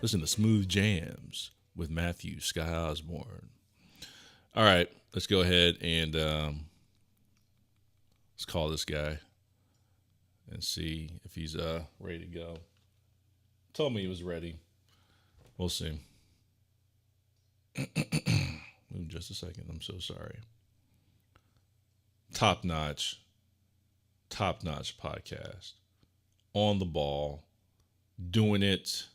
Listen to Smooth Jams with Matthew Sky Osborne. All right, let's go ahead and let's call this guy and see if he's ready to go. Told me he was ready. We'll see. Just a second. I'm so sorry. Top notch podcast. On the ball. Doing it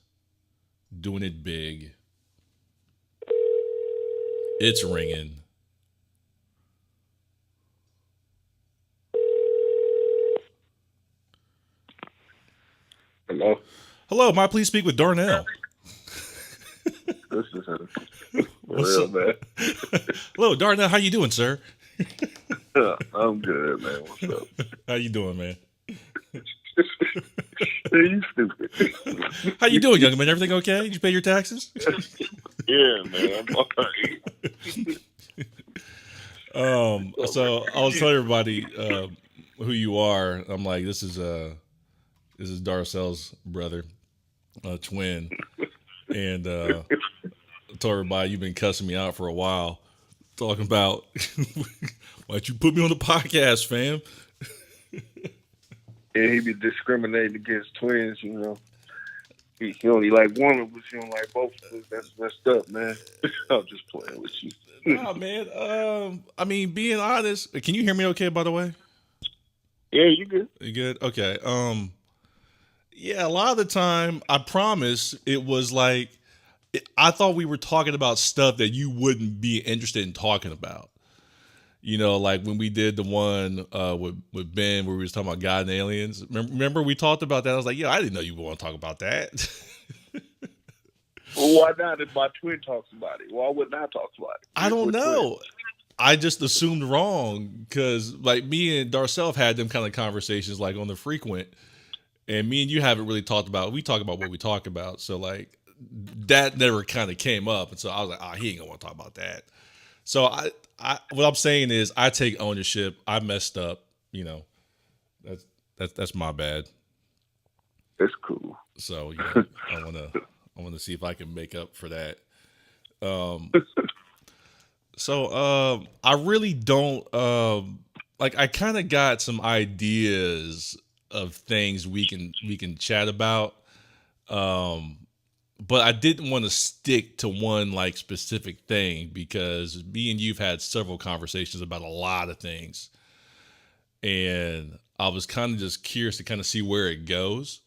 big. It's ringing. Hello. Hello, may I please speak with Darnell? This is him. What's up, man? Hello, Darnell. How you doing, sir? I'm good, man. What's up? How you doing, man? You stupid. How you doing, young man? Everything okay? Did you pay your taxes? Yeah, man. I'm all right. So I was telling everybody who you are. I'm like, this is Darcell's brother, twin, and told everybody you've been cussing me out for a while, talking about why'd you put me on the podcast, fam? Yeah, he be discriminating against twins, you know. He only like one of us, he don't like both of us. That's messed up, man. I'm just playing with you. Nah, man. I mean, being honest, can you hear me okay, by the way? Yeah, you good. You good? Okay. Yeah, a lot of the time, I promise, it was like, I thought we were talking about stuff that you wouldn't be interested in talking about. You know, like when we did the one with Ben where we was talking about God and aliens. Remember we talked about that? I was like, yeah, I didn't know you would want to talk about that. Well, why not if my twin talks about it? Why wouldn't I talk about it? I don't know. Twins. I just assumed wrong because like me and Darcell have had them kind of conversations like on the frequent, and me and you haven't really talked about. We talk about what we talk about, so like that never kind of came up, and so I was like, he ain't gonna want to talk about that. So I what I'm saying is I take ownership. I messed up. You know, that's my bad. That's cool. So yeah, I wanna see if I can make up for that. So I really don't like. I kind of got some ideas of things we can chat about. But I didn't want to stick to one like specific thing because me and you've had several conversations about a lot of things. And I was kind of just curious to kind of see where it goes.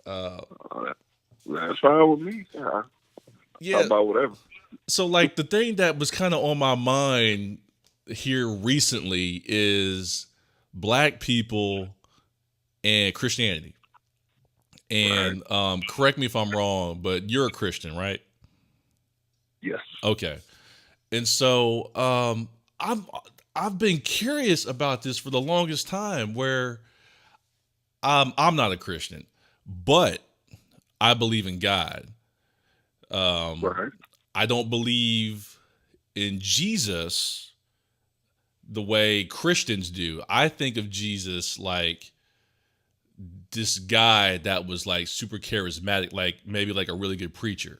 That's fine with me. Yeah. Talk about whatever. So like the thing that was kind of on my mind here recently is black people and Christianity. And correct me if I'm wrong, but you're a Christian, right? Yes. Okay. And so I've been curious about this for the longest time where I'm not a Christian, but I believe in God. I don't believe in Jesus the way Christians do. I think of Jesus like this guy that was like super charismatic, like maybe like a really good preacher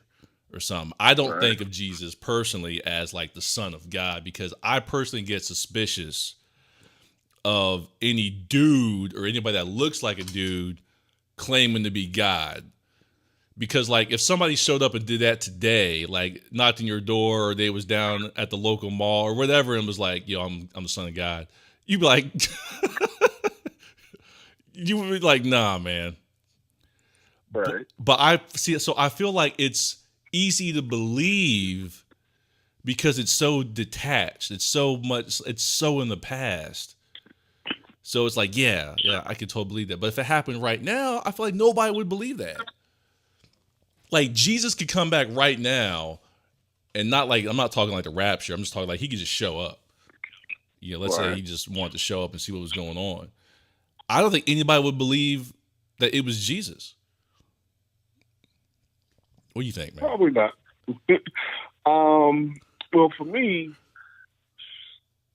or something. I don't think of Jesus personally as like the Son of God because I personally get suspicious of any dude or anybody that looks like a dude claiming to be God. Because like if somebody showed up and did that today, like knocked on your door or they was down at the local mall or whatever and was like, yo, I'm the Son of God, you'd be like, you would be like, nah, man. Right. But I see it. So I feel like it's easy to believe because it's so detached. It's so in the past. So it's like, yeah, I could totally believe that. But if it happened right now, I feel like nobody would believe that. Like Jesus could come back right now and not like, I'm not talking like the rapture. I'm just talking like he could just show up. You know, let's say he just wanted to show up and see what was going on. I don't think anybody would believe that it was Jesus. What do you think, man? Probably not. Well, for me,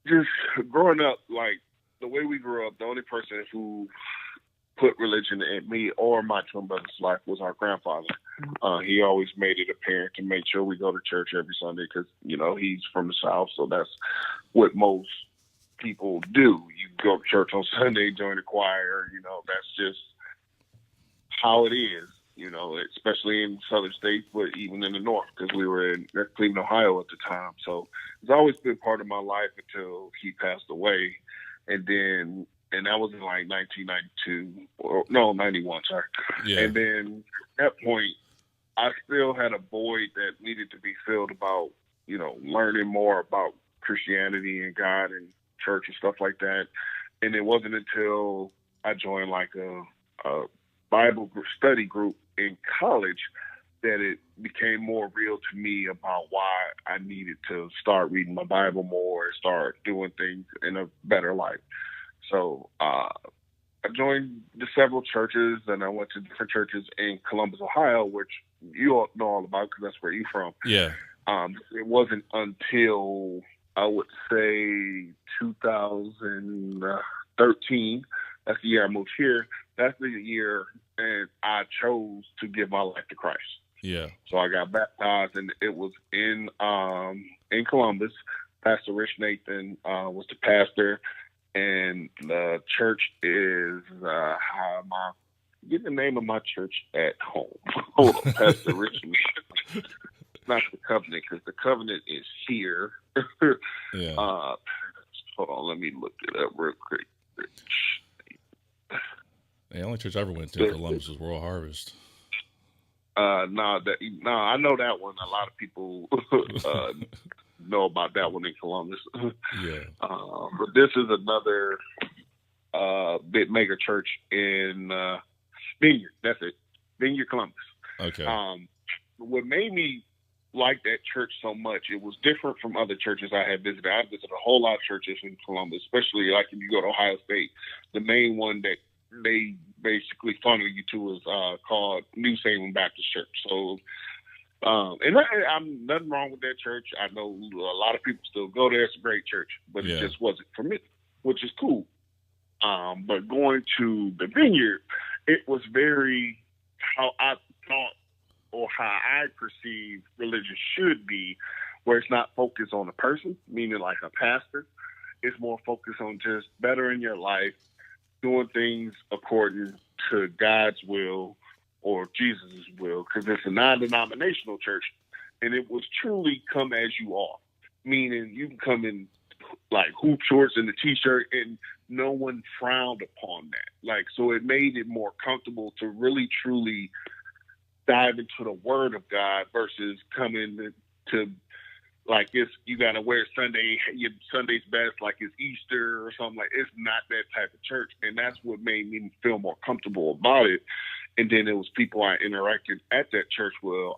just growing up, like the way we grew up, the only person who put religion in me or my twin brother's life was our grandfather. He always made it apparent to make sure we go to church every Sunday because, he's from the South, so that's what most people do. You go to church on Sunday, join the choir, that's just how it is, especially in southern states, but even in the north, because we were in Cleveland, Ohio at the time. So it's always been part of my life until he passed away. And that was in like 1992, or no, 91, sorry. Yeah. And then at that point, I still had a void that needed to be filled about, learning more about Christianity and God and church and stuff like that. And it wasn't until I joined like a Bible study group in college that it became more real to me about why I needed to start reading my Bible more and start doing things in a better life. So I joined the several churches, and I went to different churches in Columbus, Ohio, which you all know all about because that's where you're from. Yeah. It wasn't until I would say 2013. That's the year I moved here. That's the year, and I chose to give my life to Christ. Yeah. So I got baptized, and it was in Columbus. Pastor Rich Nathan was the pastor, and the church is get the name of my church at home. Hold on, Pastor Rich Nathan. Not the Covenant, because the Covenant is here. Yeah. Hold on, let me look it up real quick. The only church I ever went to in Columbus was World Harvest. I know that one. A lot of people know about that one in Columbus. Yeah. But this is another bit mega church in Vineyard. That's it. Vineyard, Columbus. Okay. What made me like that church so much, it was different from other churches I had visited. I visited a whole lot of churches in Columbus, especially like if you go to Ohio State. The main one that they basically funnel you to is called New Salem Baptist Church. So, I'm nothing wrong with that church. I know a lot of people still go there. It's a great church, but it just wasn't for me, which is cool. But going to the Vineyard, it was very how I thought or how I perceive religion should be, where it's not focused on a person, meaning like a pastor. It's more focused on just bettering your life, doing things according to God's will or Jesus' will, because it's a non-denominational church, and it was truly come as you are, meaning you can come in like hoop shorts and a t-shirt, and no one frowned upon that. Like, so it made it more comfortable to really truly dive into the Word of God versus coming to like you got to wear Sunday, your Sunday's best like it's Easter or something. Like, it's not that type of church, and that's what made me feel more comfortable about it. And then it was people I interacted at that church with.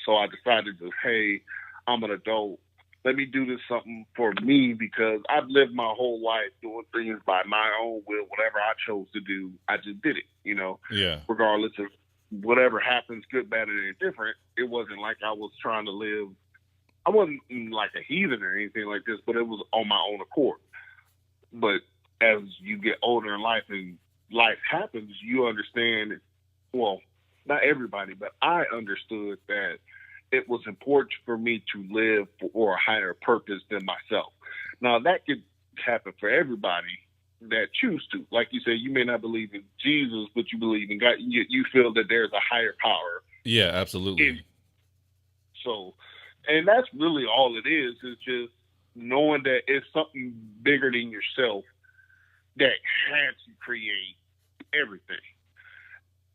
So I decided to, hey, I'm an adult. Let me do this something for me, because I've lived my whole life doing things by my own will. Whatever I chose to do, I just did it, Yeah. Regardless of whatever happens, good, bad, or indifferent. It wasn't like I was trying to live. I wasn't like a heathen or anything like this, but it was on my own accord. But as you get older in life and life happens, you understand, well, not everybody, but I understood that it was important for me to live for a higher purpose than myself. Now, that could happen for everybody that choose to. Like you said, you may not believe in Jesus, but you believe in God. You feel that there's a higher power. Yeah, absolutely. And that's really all it is just knowing that it's something bigger than yourself that has to create everything.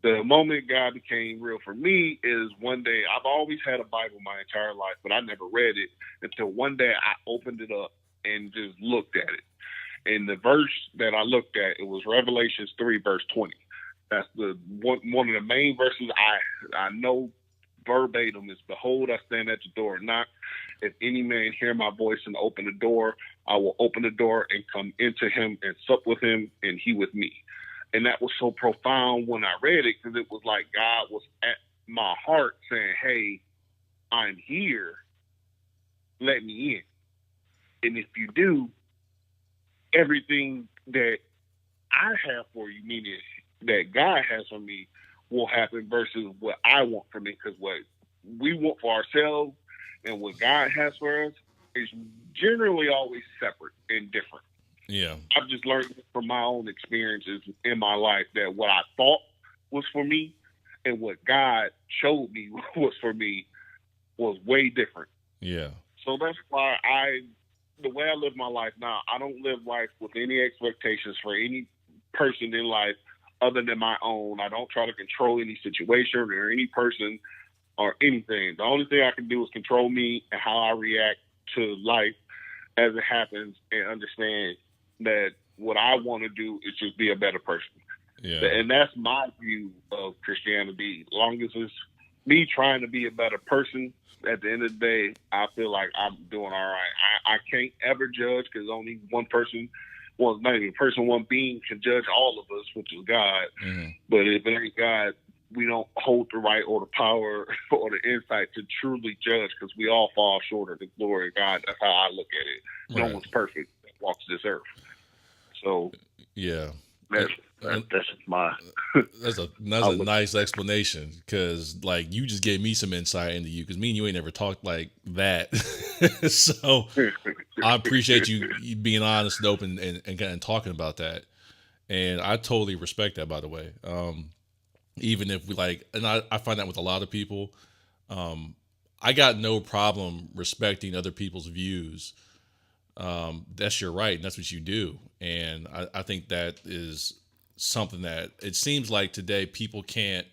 The moment God became real for me is one day. I've always had a Bible my entire life, but I never read it until one day I opened it up and just looked at it. And the verse that I looked at, it was Revelations 3, verse 20. That's the one of the main verses I know verbatim is, behold, I stand at the door and knock. If any man hear my voice and open the door, I will open the door and come into him and sup with him and he with me. And that was so profound when I read it, because it was like God was at my heart saying, hey, I'm here. Let me in. And if you do, everything that I have for you, meaning that God has for me, will happen versus what I want for me. Because what we want for ourselves and what God has for us is generally always separate and different. Yeah. I've just learned from my own experiences in my life that what I thought was for me and what God showed me was for me was way different. Yeah. So that's why the way I live my life now, I don't live life with any expectations for any person in life other than my own. I don't try to control any situation or any person or anything. The only thing I can do is control me and how I react to life as it happens, and understand that what I want to do is just be a better person. Yeah. And that's my view of Christianity. As long as it's me trying to be a better person, at the end of the day, I feel like I'm doing all right. I can't ever judge because only one person, well, not even a person, one being can judge all of us, which is God. Mm-hmm. But if it ain't God, we don't hold the right or the power or the insight to truly judge, because we all fall short of the glory of God. That's how I look at it. Right. No one's perfect that walks this earth. So yeah, that's my. That's a nice explanation, because like you just gave me some insight into you, because me and you ain't never talked like that. So I appreciate you being honest and open and talking about that, and I totally respect that, by the way. Even if we like, and I find that with a lot of people, I got no problem respecting other people's views. That's your right, and that's what you do. And I think that is something that it seems like today people can't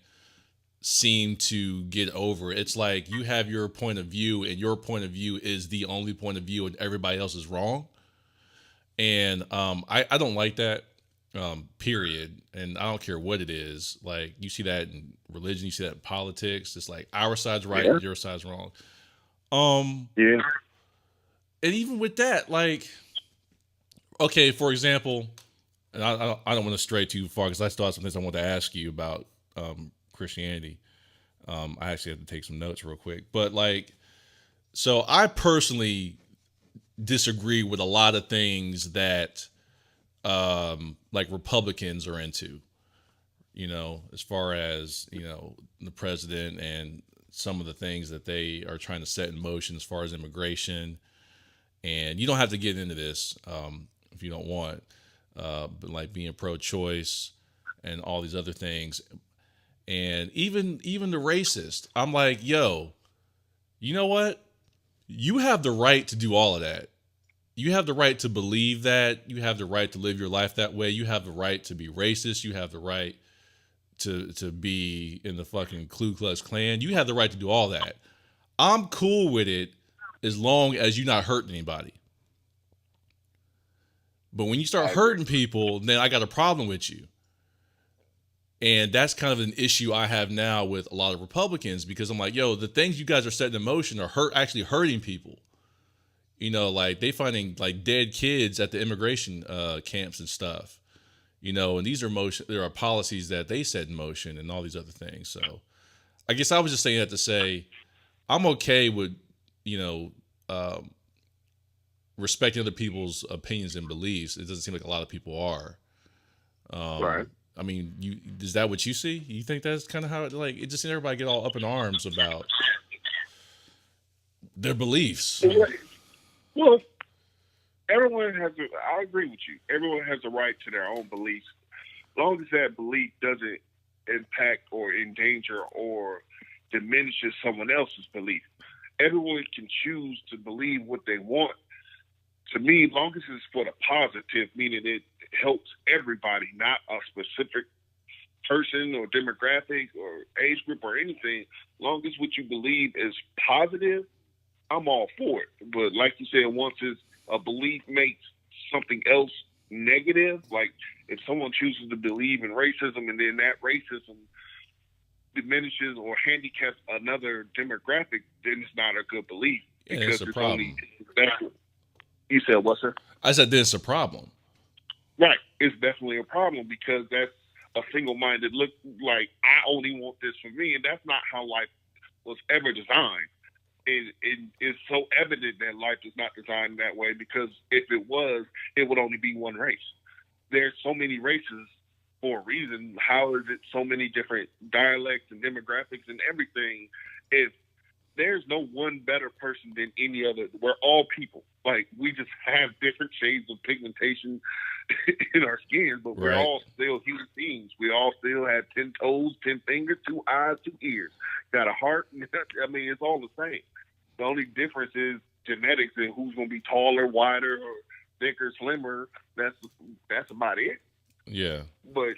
seem to get over. It's like you have your point of view, and your point of view is the only point of view, and everybody else is wrong. And I don't like that, period. And I don't care what it is. Like, you see that in religion, you see that in politics. It's like our side's right, and your side's wrong. Yeah. And even with that, like, okay, for example, and I don't want to stray too far, because I still have some things I want to ask you about Christianity. I actually have to take some notes real quick. But like, so I personally disagree with a lot of things that like Republicans are into, you know, as far as, you know, the president and some of the things that they are trying to set in motion as far as immigration. And you don't have to get into this if you don't want, but like being pro-choice and all these other things. And even the racist, I'm like, yo, you know what? You have the right to do all of that. You have the right to believe that. You have the right to live your life that way. You have the right to be racist. You have the right to be in the fucking Ku Klux Klan. You have the right to do all that. I'm cool with it as long as you're not hurting anybody. But when you start hurting people, then I got a problem with you. And that's kind of an issue I have now with a lot of Republicans, because I'm like, yo, the things you guys are setting in motion are actually hurting people. You know, like they finding like dead kids at the immigration camps and stuff. You know, and these are there are policies that they set in motion and all these other things. So I guess I was just saying that to say I'm okay with, you know, respecting other people's opinions and beliefs. It doesn't seem like a lot of people are. Right. I mean, is that what you see? You think that's kind of how it just seems everybody get all up in arms about their beliefs? Well, everyone has. I agree with you. Everyone has a right to their own beliefs, as long as that belief doesn't impact or endanger or diminishes someone else's belief. Everyone can choose to believe what they want. To me, as long as it's for the positive, meaning it helps everybody, not a specific person or demographic or age group or anything, as long as what you believe is positive, I'm all for it. But like you said, once it's a belief makes something else negative, like if someone chooses to believe in racism and then that racism diminishes or handicaps another demographic, then it's not a good belief. Yeah, because it's a problem. You said what, sir? I said there's a problem. Right. It's definitely a problem, because that's a single-minded look, like I only want this for me, and that's not how life was ever designed. It's so evident that life is not designed that way, because if it was, it would only be one race. There's so many races for a reason. How is it so many different dialects and demographics and everything? If there's no one better person than any other, we're all people. Like, we just have different shades of pigmentation in our skin, but we're all still human beings. We all still have 10 toes, 10 fingers, 2 eyes, 2 ears. Got a heart. I mean, it's all the same. The only difference is genetics and who's going to be taller, wider, or thicker, slimmer. That's about it. Yeah. But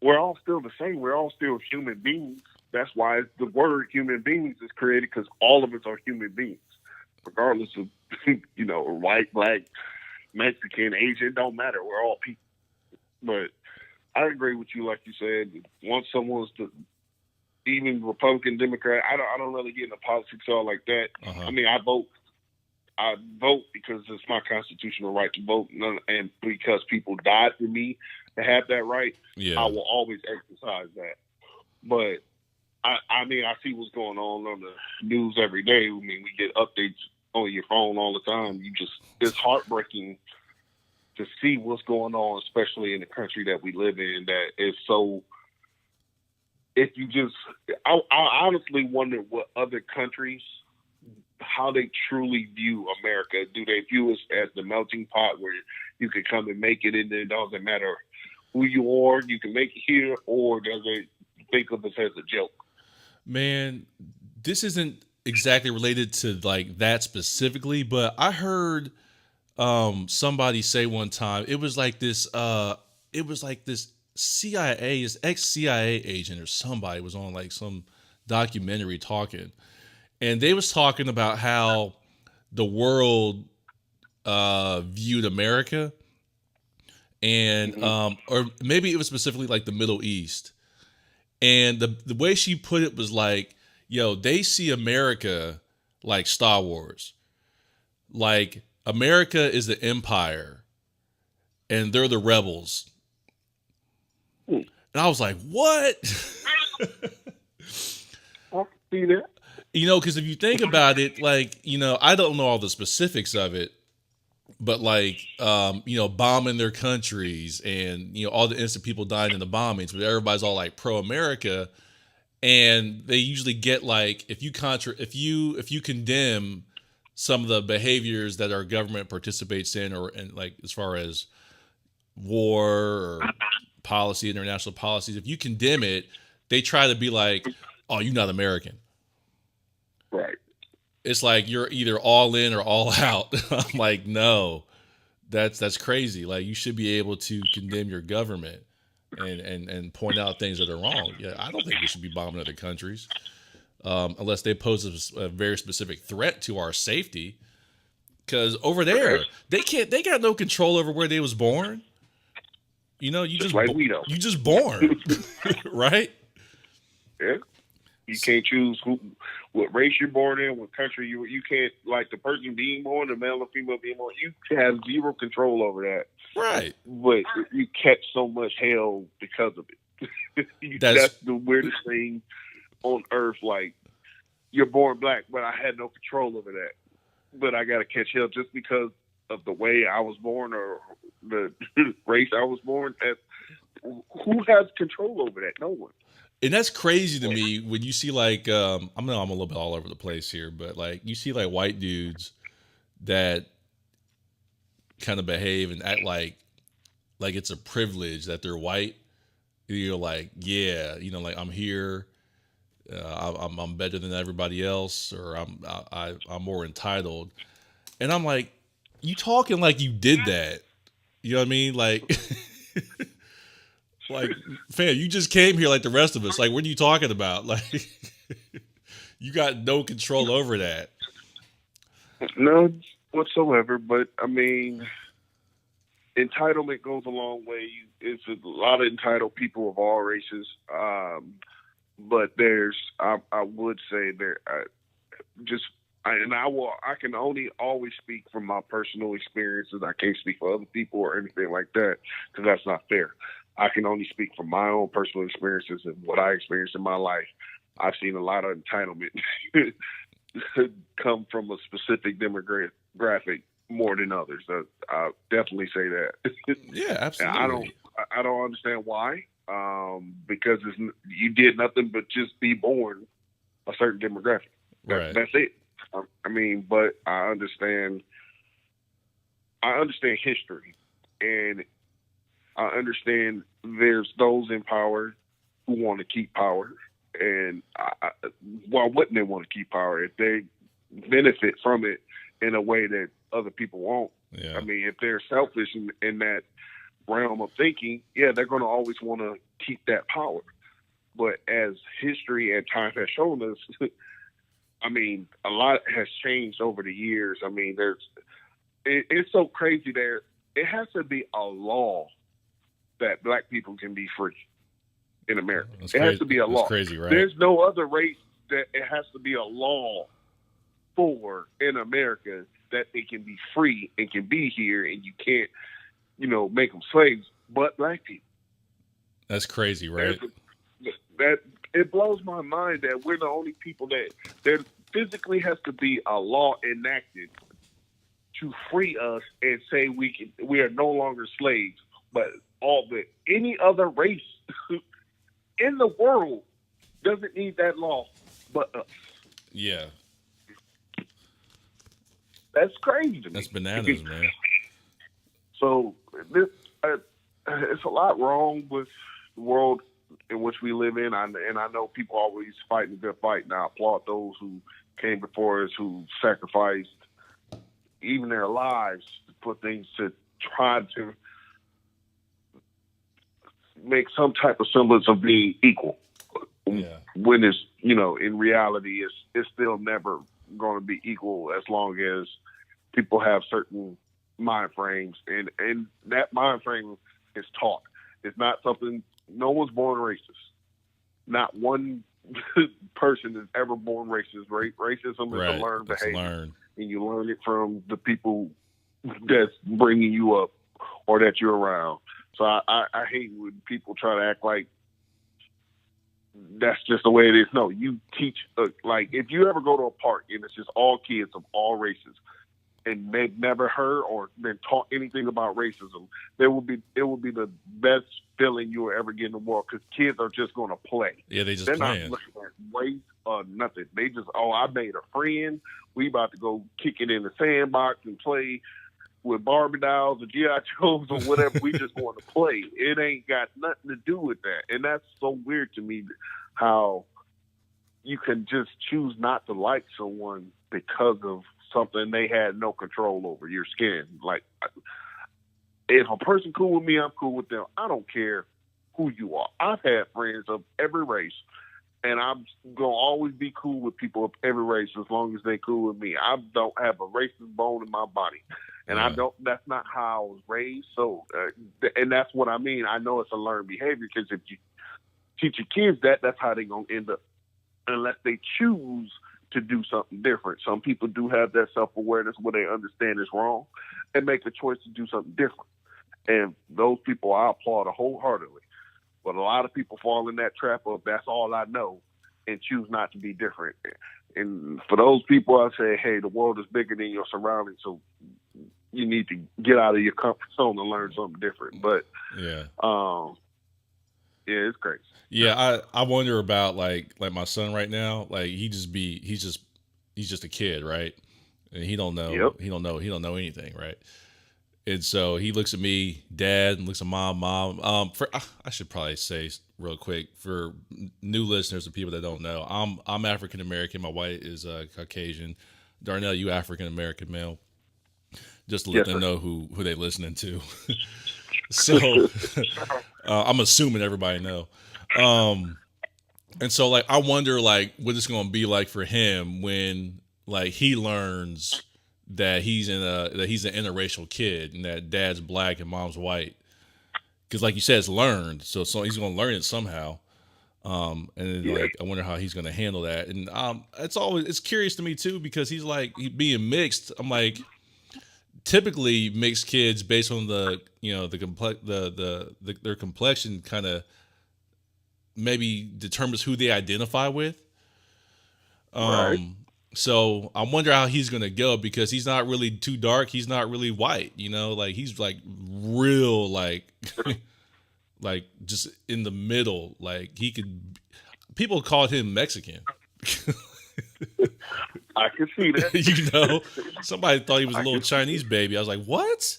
we're all still the same. We're all still human beings. That's why the word human beings is created, because all of us are human beings, regardless of, white, black, Mexican, Asian, it don't matter. We're all people. But I agree with you, like you said. Once someone's even Republican, Democrat, I don't really get into politics all like that. I mean, I vote. I vote because it's my constitutional right to vote, and because people died for me to have that right. Yeah. I will always exercise that. But I mean, I see what's going on the news every day. I mean, we get updates on your phone all the time. It's heartbreaking to see what's going on, especially in the country that we live in, that is so. I honestly wonder what other countries, how they truly view America. Do they view us as the melting pot where you can come and make it, and it doesn't matter who you are, you can make it here, or does they think of us as a joke? Man, this isn't exactly related to like that specifically, but I heard somebody say one time it was like this CIA, this ex-CIA agent or somebody was on like some documentary talking, and they was talking about how the world viewed America, and or maybe it was specifically like the Middle East. And the way she put it was like, yo, they see America like Star Wars. Like, America is the Empire and they're the rebels. And I was like, what? I see that. Because if you think about it, like, I don't know all the specifics of it, but like, bombing their countries and, all the innocent people dying in the bombings, but everybody's all like pro-America. And they usually get like, if you condemn some of the behaviors that our government participates in, or in like, as far as war or policy, international policies, if you condemn it, they try to be like, oh, you're not American. Right. It's like you're either all in or all out. I'm like, no, that's crazy. Like, you should be able to condemn your government and point out things that are wrong. Yeah, I don't think we should be bombing other countries unless they pose a very specific threat to our safety. Because over there, they got no control over where they was born. You just like we don't. You just born, right? Yeah. You can't choose what race you're born in, what country you can't, like the person being born, the male or female being born, you have zero control over that. Right. But you catch so much hell because of it. That's the weirdest thing on earth. Like, you're born black, but I had no control over that. But I got to catch hell just because of the way I was born or the race I was born. Who has control over that? No one. And that's crazy to me when you see like, I'm a little bit all over the place here, but like you see like white dudes that kind of behave and act like it's a privilege that they're white. You're like, yeah, like I'm here, I'm better than everybody else, or I'm more entitled. And I'm like, you talking like you did that? You know what I mean? Like. Like, fam, you just came here like the rest of us. Like, what are you talking about? Like, you got no control over that. No, whatsoever. But, I mean, entitlement goes a long way. It's a lot of entitled people of all races. But I would say I can only always speak from my personal experiences. I can't speak for other people or anything like that, because that's not fair. I can only speak from my own personal experiences and what I experienced in my life. I've seen a lot of entitlement come from a specific demographic more than others. I'll definitely say that. Yeah, absolutely. And I don't understand why. Because you did nothing but just be born a certain demographic. Right. That's it. I mean, but I understand history, and I understand there's those in power who want to keep power, and why wouldn't they want to keep power if they benefit from it in a way that other people won't? Yeah. I mean, if they're selfish in that realm of thinking, yeah, they're going to always want to keep that power. But as history and time has shown us, I mean, a lot has changed over the years. I mean, it's so crazy there. It has to be a law that black people can be free in America. It has to be a law. That's crazy, right? There's no other race that it has to be a law for in America that they can be free and can be here, and you can't, make them slaves, but black people. That's crazy, right? That it blows my mind that we're the only people that there physically has to be a law enacted to free us and say we are no longer slaves, but any other race in the world doesn't need that law but us. Yeah. That's crazy to me. That's bananas, man. So it's a lot wrong with the world in which we live in, and I know people always fighting a good fight, and I applaud those who came before us, who sacrificed even their lives for things to try to make some type of semblance of being equal. Yeah. When it's, in reality, it's still never going to be equal as long as people have certain mind frames, and that mind frame is taught. It's not something. No one's born racist. Not one person is ever born racist. Racism is a learned behavior, and you learn it from the people that's bringing you up or that you're around. So I hate when people try to act like that's just the way it is. No, you teach. Like if you ever go to a park and it's just all kids of all races, and they've never heard or been taught anything about racism, it will be the best feeling you will ever get in the world, because kids are just going to play. Yeah, They're not looking at race or nothing. They just, I made a friend. We about to go kick it in the sandbox and play with Barbie dolls or G.I. Joes or whatever. We just want to play. It ain't got nothing to do with that. And that's so weird to me, how you can just choose not to like someone because of something they had no control over, your skin. Like, if a person cool with me, I'm cool with them. I don't care who you are. I've had friends of every race, and I'm going to always be cool with people of every race as long as they cool with me. I don't have a racist bone in my body. And that's not how I was raised. So, and that's what I mean. I know it's a learned behavior, because if you teach your kids that's how they're going to end up, unless they choose to do something different. Some people do have that self-awareness where they understand it's wrong and make a choice to do something different. And those people I applaud wholeheartedly. But a lot of people fall in that trap of that's all I know and choose not to be different. And for those people, I say, hey, the world is bigger than your surroundings, so you need to get out of your comfort zone and learn something different. But yeah, it's crazy. Yeah, I wonder about like my son right now. Like he's just a kid, right? And he don't know. Yep. He don't know anything, right? And so he looks at me, dad, and looks at mom. I should probably say real quick for new listeners and people that don't know, I'm African American. My wife is Caucasian. Darnell, you African American male. Just to let them know who they listening to. So I'm assuming everybody know. And so like I wonder like what it's gonna be like for him when like he learns that he's an interracial kid and that dad's black and mom's white. Because like you said, it's learned, so he's gonna learn it somehow. And then, like I wonder how he's gonna handle that. And it's curious to me too, because he's like being mixed. I'm like, typically mixed kids based on their complexion kind of maybe determines who they identify with. Right. So I wonder how he's gonna go, because he's not really too dark. He's not really white, like he's like real like like just in the middle. Like people called him Mexican. I can see that. Somebody thought he was a little Chinese baby. I was like, what?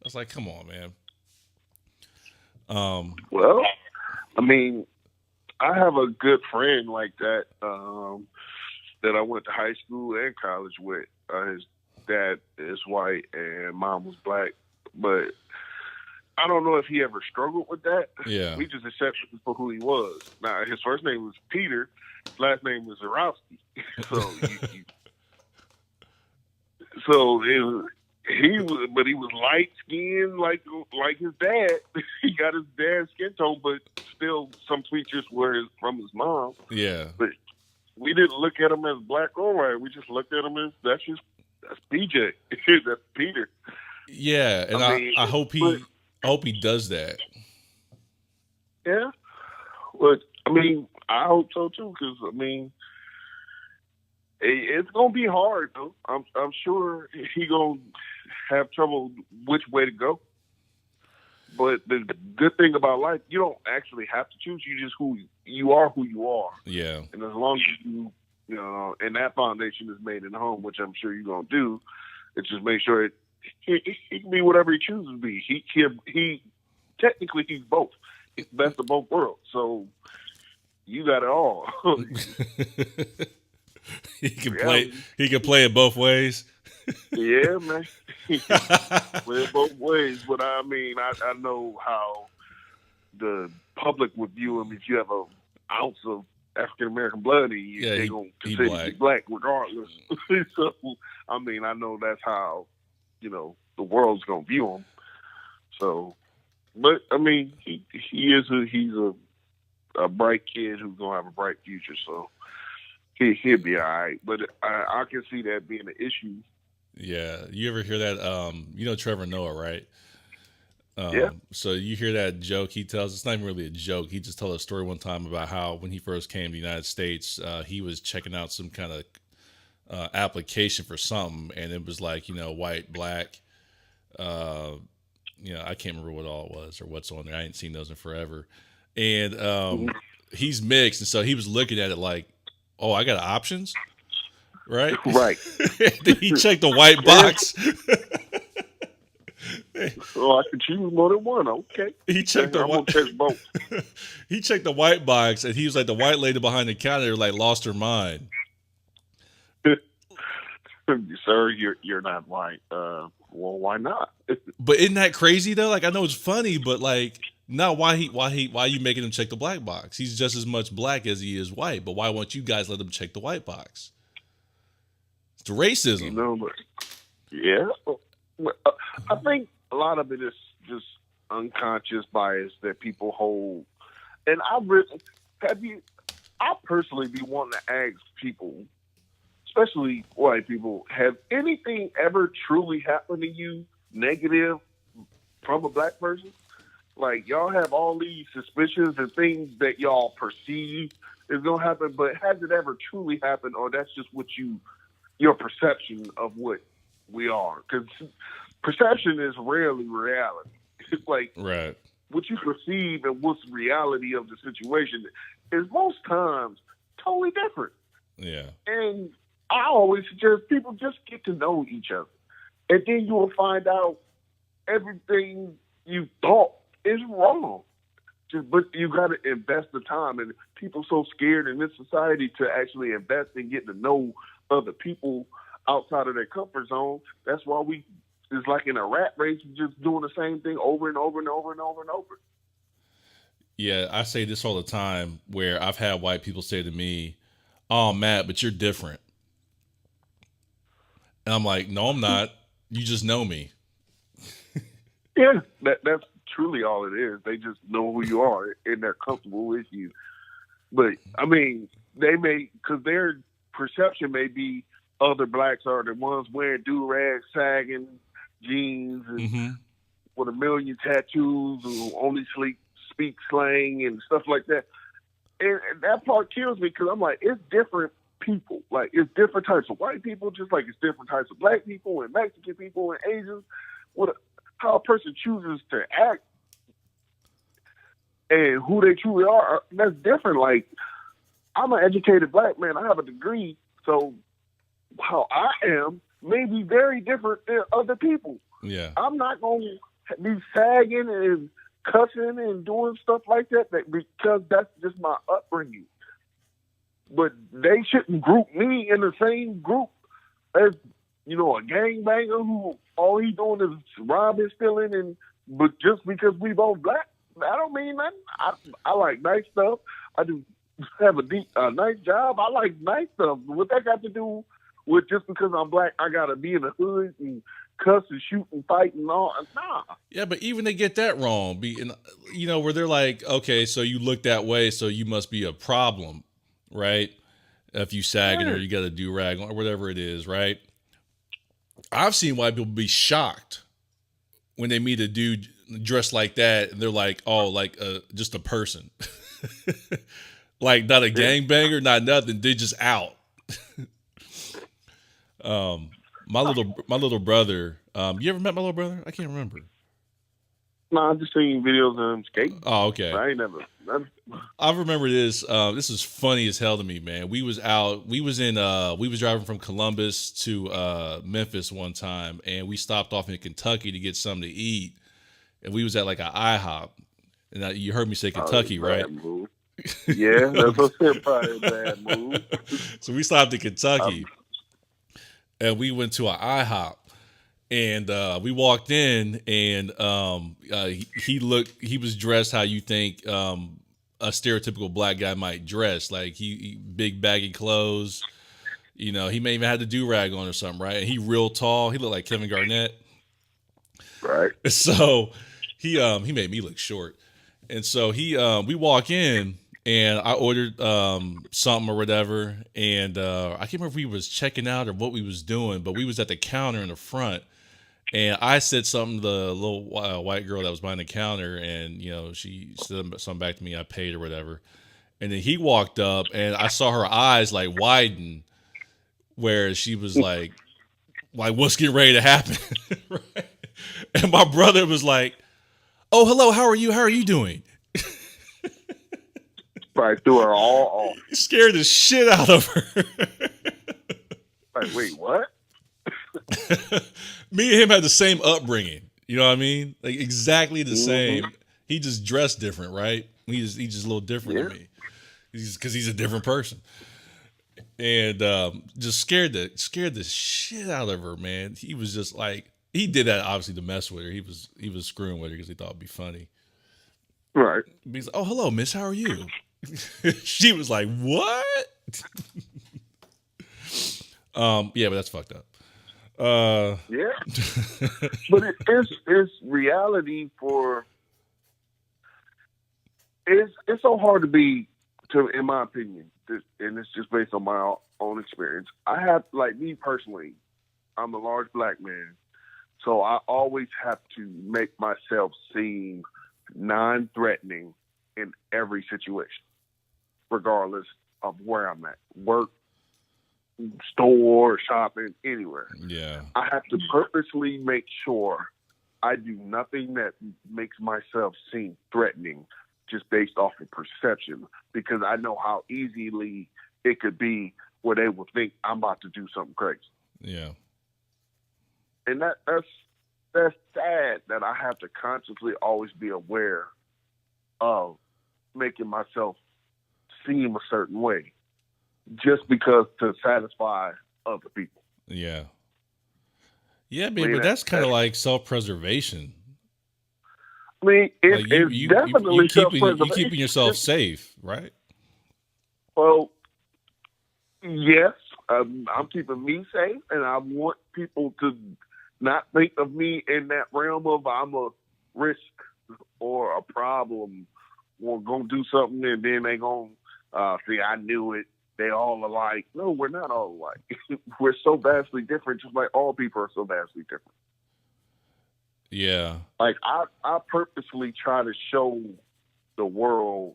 I was like, come on, man. Well, I mean, I have a good friend like that that I went to high school and college with. His dad is white and mom was black, but I don't know if he ever struggled with that. Yeah. We just accepted him for who he was. Now, his first name was Peter. His last name was Zarowski. But he was light skinned like his dad. He got his dad's skin tone, but still some features were from his mom. Yeah. But we didn't look at him as black or white. We just looked at him as that's BJ. That's Peter. Yeah, and I hope he does that. Yeah. But I mean, I hope so too, because I mean, it's gonna be hard though. I'm sure he gonna have trouble which way to go. But the good thing about life, you don't actually have to choose. You just who you are. Yeah. And as long as you know, and that foundation is made in the home, which I'm sure you're gonna do, it's just make sure he can be whatever he chooses to be. He technically he's both. He's the best of both worlds. So you got it all. He can play it both ways. Yeah, man. Play it both ways. But I mean, I know how the public would view him if you have an ounce of African American blood in you. They're going to consider you black regardless. So, I mean, I know that's how, the world's going to view him. So, but I mean, he's a bright kid who's going to have a bright future. So he'll be all right. But I can see that being an issue. Yeah. You ever hear that? Trevor Noah, right? Yeah. So you hear that joke he tells. It's not even really a joke. He just told a story one time about how when he first came to the United States, he was checking out some kind of application for something, and it was like, white, black. I can't remember what all it was or what's on there. I ain't seen those in forever. And he's mixed, and so he was looking at it like, oh, I got options, right? Right. Then he checked the white box. So I can choose more than one. Okay. He checked I'm gonna check both. He checked the white box, and he was like, the white lady behind the counter like lost her mind. Sir, you're not white. Well, why not? But isn't that crazy though? Like, I know it's funny, but like, no, why you making him check the black box? He's just as much black as he is white. But why won't you guys let him check the white box? It's racism. But yeah. I think a lot of it is just unconscious bias that people hold. And I personally be wanting to ask people, especially white people, have anything ever truly happened to you negative from a black person? Like, y'all have all these suspicions and things that y'all perceive is going to happen, but has it ever truly happened, or that's just what your perception of what we are? Because perception is rarely reality. It's like right. What you perceive and what's reality of the situation is most times totally different. Yeah. And I always suggest people just get to know each other. And then you will find out everything you thought is wrong. But you got to invest the time. And people so scared in this society to actually invest in getting to know other people outside of their comfort zone. That's why it's like in a rat race, just doing the same thing over and over and over and over and over. Yeah, I say this all the time where I've had white people say to me, "Oh, Matt, but you're different." And I'm like, "No, I'm not. You just know me." Yeah, that's truly all it is. They just know who you are and they're comfortable with you. But I mean, because their perception may be other blacks are the ones wearing do-rags, sagging jeans, and with a million tattoos, who only speak slang and stuff like that. And that part kills me because I'm like, it's different people. Like, it's different types of white people, just like it's different types of black people and Mexican people and Asians. How a person chooses to act and who they truly are, that's different. Like, I'm an educated black man. I have a degree, so how I am may be very different than other people. Yeah. I'm not going to be sagging and cussing and doing stuff like that because that's just my upbringing. But they shouldn't group me in the same group as, a gangbanger who all he doing is robbing, stealing, but just because we both black, that don't mean nothing. I like nice stuff. I do have a nice job. I like nice stuff. What that got to do with just because I'm black, I gotta be in the hood and cuss and shoot and fight and all? Nah. Yeah, but even they get that wrong. Where they're like, okay, so you look that way, so you must be a problem, right? If you sagging or you got a do-rag on or whatever it is, right? I've seen white people be shocked when they meet a dude dressed like that, and they're like, oh, like just a person. Like not a gangbanger, not nothing. They're just out. My little brother. You ever met my little brother? I can't remember. No, I've just seen videos of him skating. Oh, okay. I ain't never. I remember this. This is funny as hell to me, man. We was driving from Columbus to Memphis one time, and we stopped off in Kentucky to get something to eat. And we was at like an IHOP. And you heard me say Kentucky, right? Move. Yeah, that's what I said, probably a bad move. So we stopped in Kentucky, and we went to an IHOP. And we walked in, and he was dressed how you think a stereotypical black guy might dress. Like he big baggy clothes. He may even have the do-rag on or something, right? And he real tall. He looked like Kevin Garnett. Right. So he made me look short. And so we walk in, and I ordered something or whatever. And I can't remember if we was checking out or what we was doing, but we was at the counter in the front. And I said something to the little white girl that was behind the counter, and she said something back to me. I paid or whatever, and then he walked up, and I saw her eyes like widen, where she was like what's getting ready to happen, right? And my brother was like, "Oh, hello, how are you? How are you doing?" Probably threw her all off. Scared the shit out of her. Like, wait, what? Me and him had the same upbringing. You know what I mean? Like exactly the same. He just dressed different, right? He's just a little different than me. Because he's a different person. And just scared the shit out of her, man. He was just like, he did that obviously to mess with her. He was screwing with her because he thought it'd be funny. Right. He's like, "Oh, hello, miss. How are you?" She was like, "What?" Yeah, but that's fucked up. Yeah, but it's reality for. It's so hard to be, in my opinion, and it's just based on my own experience. I have, like me personally, I'm a large black man, so I always have to make myself seem non-threatening in every situation, regardless of where I'm at, work, store, shopping, anywhere. Yeah. I have to purposely make sure I do nothing that makes myself seem threatening just based off of perception, because I know how easily it could be where they will think I'm about to do something crazy. Yeah. And that's sad that I have to consciously always be aware of making myself seem a certain way, just because to satisfy other people. Yeah. Yeah, babe, but that's kind of like self-preservation. I mean, it's definitely self-preservation. You're keeping yourself safe, right? Well, yes, I'm keeping me safe, and I want people to not think of me in that realm of I'm a risk or a problem or going to do something and then they going to see, I knew it. They all alike. No, we're not all alike. We're so vastly different, just like all people are so vastly different. Yeah. Like, I purposely try to show the world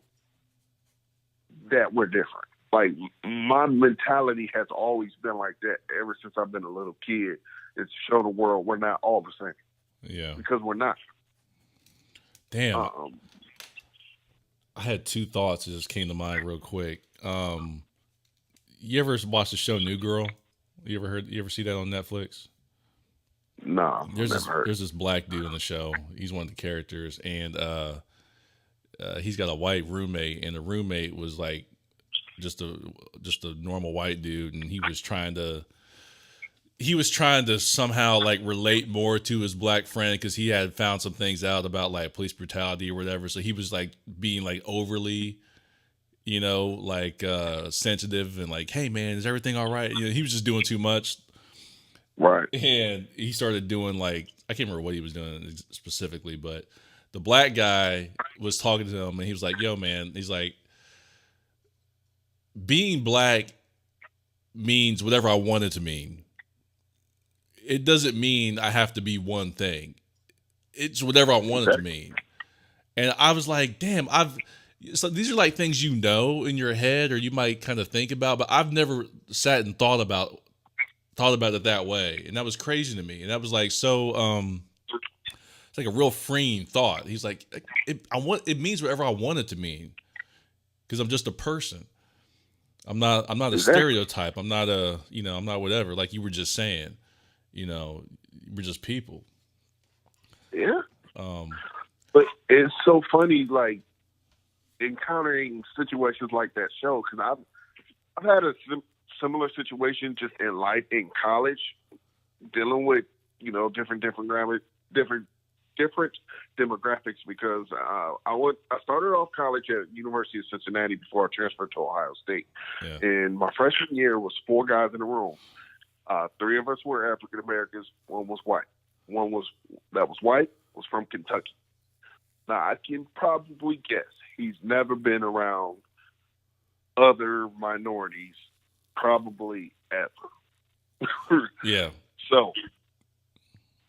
that we're different. Like, my mentality has always been like that ever since I've been a little kid. It's to show the world we're not all the same. Yeah. Because we're not. Damn. I had two thoughts that just came to mind real quick. You ever watch the show New Girl? You ever see that on Netflix? No, never heard. There's this black dude on the show. He's one of the characters, and he's got a white roommate, and the roommate was like just a normal white dude, and he was trying to somehow like relate more to his black friend because he had found some things out about like police brutality or whatever. So he was like being like overly, like sensitive and like, hey man, is everything all right? He was just doing too much. Right. And he started doing like, I can't remember what he was doing specifically, but the black guy was talking to him and he was like, yo man, he's like, being black means whatever I want it to mean. It doesn't mean I have to be one thing. It's whatever I want it to mean. And I was like, damn, so these are like things in your head or you might kind of think about, but I've never sat and thought about it that way. And that was crazy to me. And that was like, so, it's like a real freeing thought. He's like, it means whatever I want it to mean. Cause I'm just a person. I'm not a stereotype. I'm not I'm not whatever. Like you were just saying, we're just people. Yeah. But it's so funny, like encountering situations like that show. Cause I've had a similar situation just in life in college, dealing with different demographics because I started off college at University of Cincinnati before I transferred to Ohio State. Yeah. And my freshman year was 4 guys in a room. 3 of us were African Americans. 1 was white. One was white was from Kentucky. Now I can probably guess he's never been around other minorities, probably ever. Yeah. So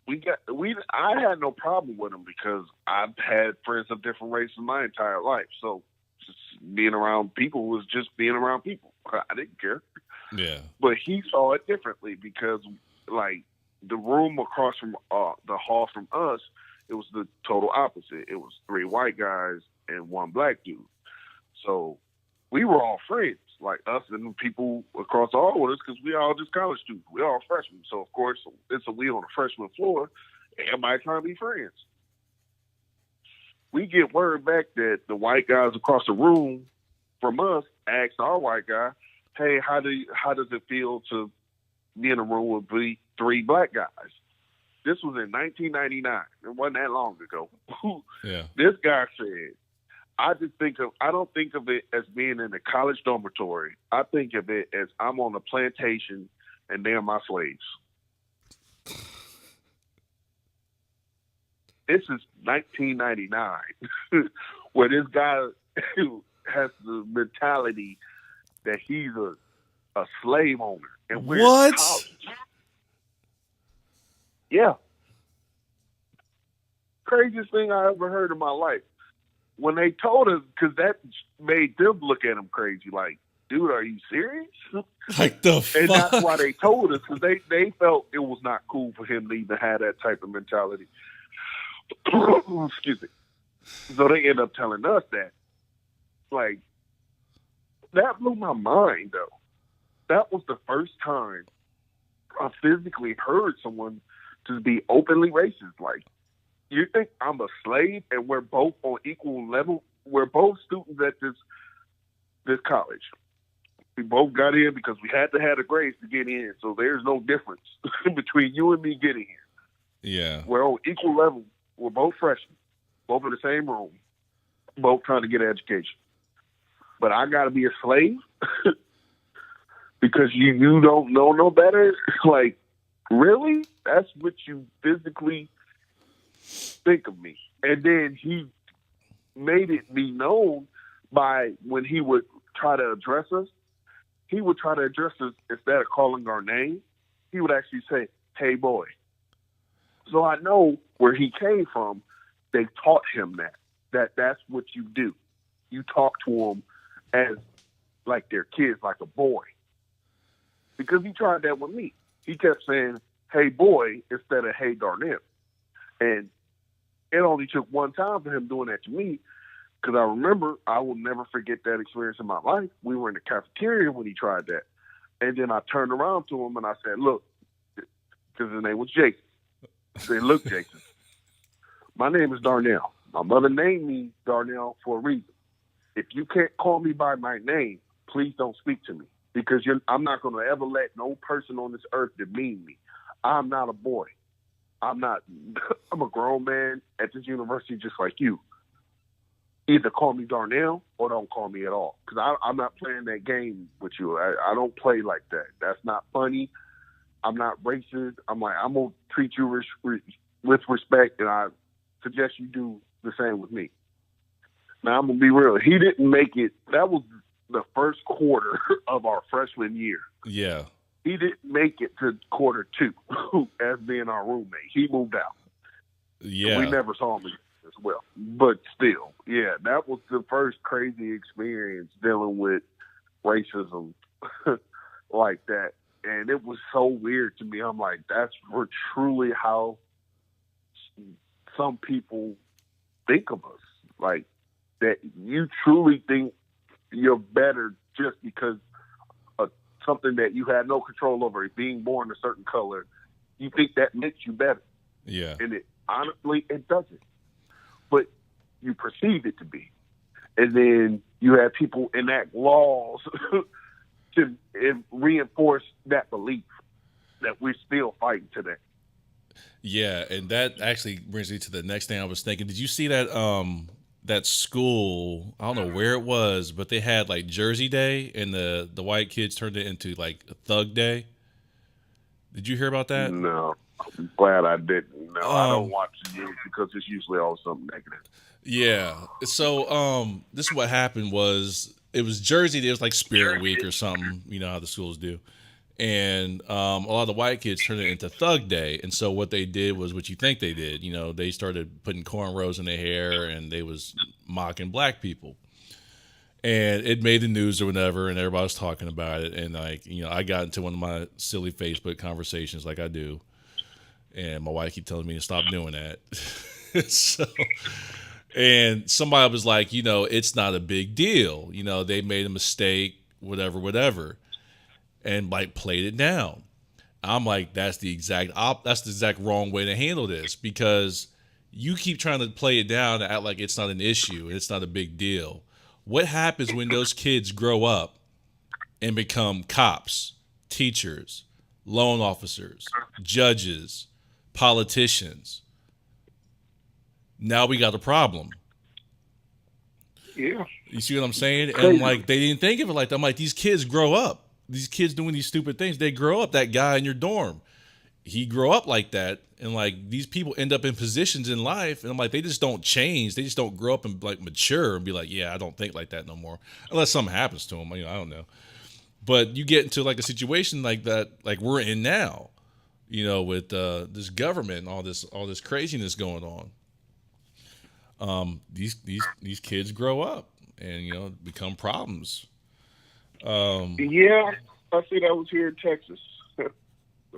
I had no problem with him because I've had friends of different races my entire life. So just being around people was just being around people. I didn't care. Yeah. But he saw it differently because like the room across from the hall from us, it was the total opposite. It was 3 white guys and 1 black dude. So we were all friends, like us and people across the hall with us, because we all just college students. We all freshmen. So, of course, it's a we on the freshman floor. Everybody trying to be friends. We get word back that the white guys across the room from us asked our white guy, hey, how does it feel to be in a room with 3 black guys? This was in 1999. It wasn't that long ago. Yeah. This guy said, I don't think of it as being in a college dormitory. I think of it as I'm on a plantation and they're my slaves. This is 1999, where this guy has the mentality that he's a slave owner. And we're in college. Yeah. Craziest thing I ever heard in my life. When they told us, because that made them look at him crazy, like, dude, are you serious? Like the fuck? And that's why they told us, because they felt it was not cool for him to even have that type of mentality. Excuse me. So they end up telling us that. Like, that blew my mind, though. That was the first time I physically heard someone just be openly racist. Like, you think I'm a slave and we're both on equal level? We're both students at this college. We both got in because we had to have the grades to get in. So there's no difference between you and me getting here. Yeah. We're on equal level. We're both freshmen, both in the same room, both trying to get an education. But I got to be a slave because you don't know no better? Like, really? That's what you physically think of me. And then he made it be known by when he would try to address us, he would try to address us instead of calling our name. He would actually say, hey, boy. So I know where he came from. They taught him that's what you do. You talk to them as like their kids, like a boy. Because he tried that with me. He kept saying, hey, boy, instead of hey, Darnell. And it only took one time for him doing that to me Because I remember, I will never forget that experience in my life. We were in the cafeteria when he tried that. And then I turned around to him and I said, look, because his name was Jason. I said, look, Jason, my name is Darnell. My mother named me Darnell for a reason. If you can't call me by my name, please don't speak to me. Because I'm not going to ever let no person on this earth demean me. I'm not a boy. I'm a grown man at this university just like you. Either call me Darnell or don't call me at all. Because I'm not playing that game with you. I don't play like that. That's not funny. I'm not racist. I'm going to treat you with respect, and I suggest you do the same with me. Now, I'm going to be real. He didn't make it. That was the first quarter of our freshman year. Yeah. He didn't make it to quarter 2 as being our roommate. He moved out. Yeah. We never saw him again as well. But still, yeah, that was the first crazy experience dealing with racism like that. And it was so weird to me. I'm like, that's truly how some people think of us. Like, that you truly think you're better just because of something that you had no control over, being born a certain color. You think that makes you better. Yeah. And honestly, it doesn't. But you perceive it to be. And then you have people enact laws to reinforce that belief that we're still fighting today. Yeah, and that actually brings me to the next thing I was thinking. Did you see that that school, I don't know where it was, but they had like Jersey Day, and the white kids turned it into like Thug Day? Did you hear about that? No, I'm glad I didn't. No, I don't watch the news because it's usually always something negative. Yeah. So this is what happened was, it was Jersey Day. It was like Spirit Week or something. You know how the schools do. And a lot of the white kids turned it into Thug Day. And so what they did was what you think they did. You know, they started putting cornrows in their hair, and they was mocking black people. And it made the news or whatever, and everybody was talking about it. And, like, you know, I got into one of my silly Facebook conversations like I do. And my wife keep telling me to stop doing that. So, and somebody was like, you know, it's not a big deal. You know, they made a mistake, whatever. And like played it down. I'm like, that's the exact wrong way to handle this, because you keep trying to play it down and act like it's not an issue and it's not a big deal. What happens when those kids grow up and become cops, teachers, loan officers, judges, politicians? Now we got a problem. Yeah. You see what I'm saying? And like, they didn't think of it like that. I'm like, these kids grow up. These kids doing these stupid things, they grow up. That guy in your dorm, he grew up like that. And like, these people end up in positions in life, and I'm like, they just don't change. They just don't grow up and like mature and be like, yeah, I don't think like that no more. Unless something happens to them, you know, I don't know. But you get into like a situation like that, like we're in now, you know, with this government and all this craziness going on. These kids grow up and, you know, become problems. Yeah, I see that was here in Texas. Okay.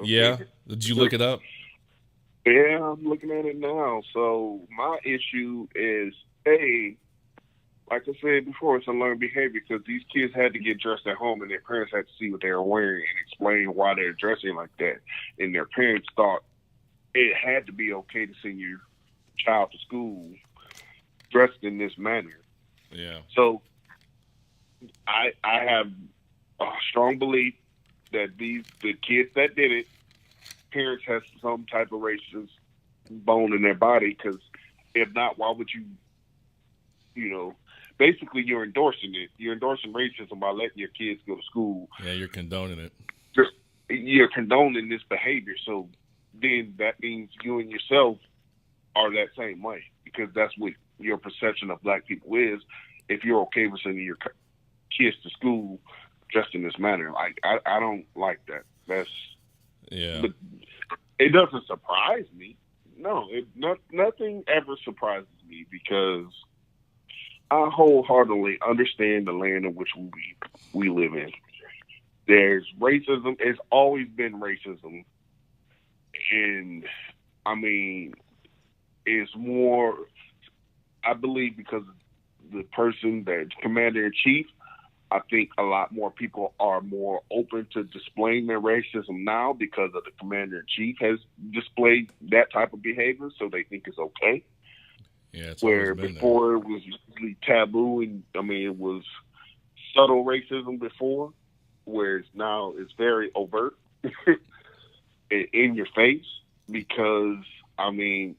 Yeah. Did you look it up? Yeah, I'm looking at it now. So my issue is, like I said before, it's a learned behavior, because these kids had to get dressed at home, and their parents had to see what they were wearing and explain why they're dressing like that. And their parents thought it had to be okay to send your child to school dressed in this manner. Yeah. So I have a strong belief that the kids that did it, parents have some type of racist bone in their body, because if not, why would you know, basically you're endorsing it. You're endorsing racism by letting your kids go to school. Yeah, you're condoning it. You're condoning this behavior. So then that means you and yourself are that same way, because that's what your perception of black people is. If you're okay with sending your kids to school dressed in this manner, like I don't like that. That's But it doesn't surprise me. No, nothing ever surprises me, because I wholeheartedly understand the land in which we live in. There's racism. It's always been racism, and I mean, it's more, I believe, because the person that's commander in chief, I think a lot more people are more open to displaying their racism now because of the commander in chief has displayed that type of behavior, so they think it's okay. Yeah, it's Where always been before it was usually taboo, and I mean it was subtle racism before, whereas now it's very overt in your face because I mean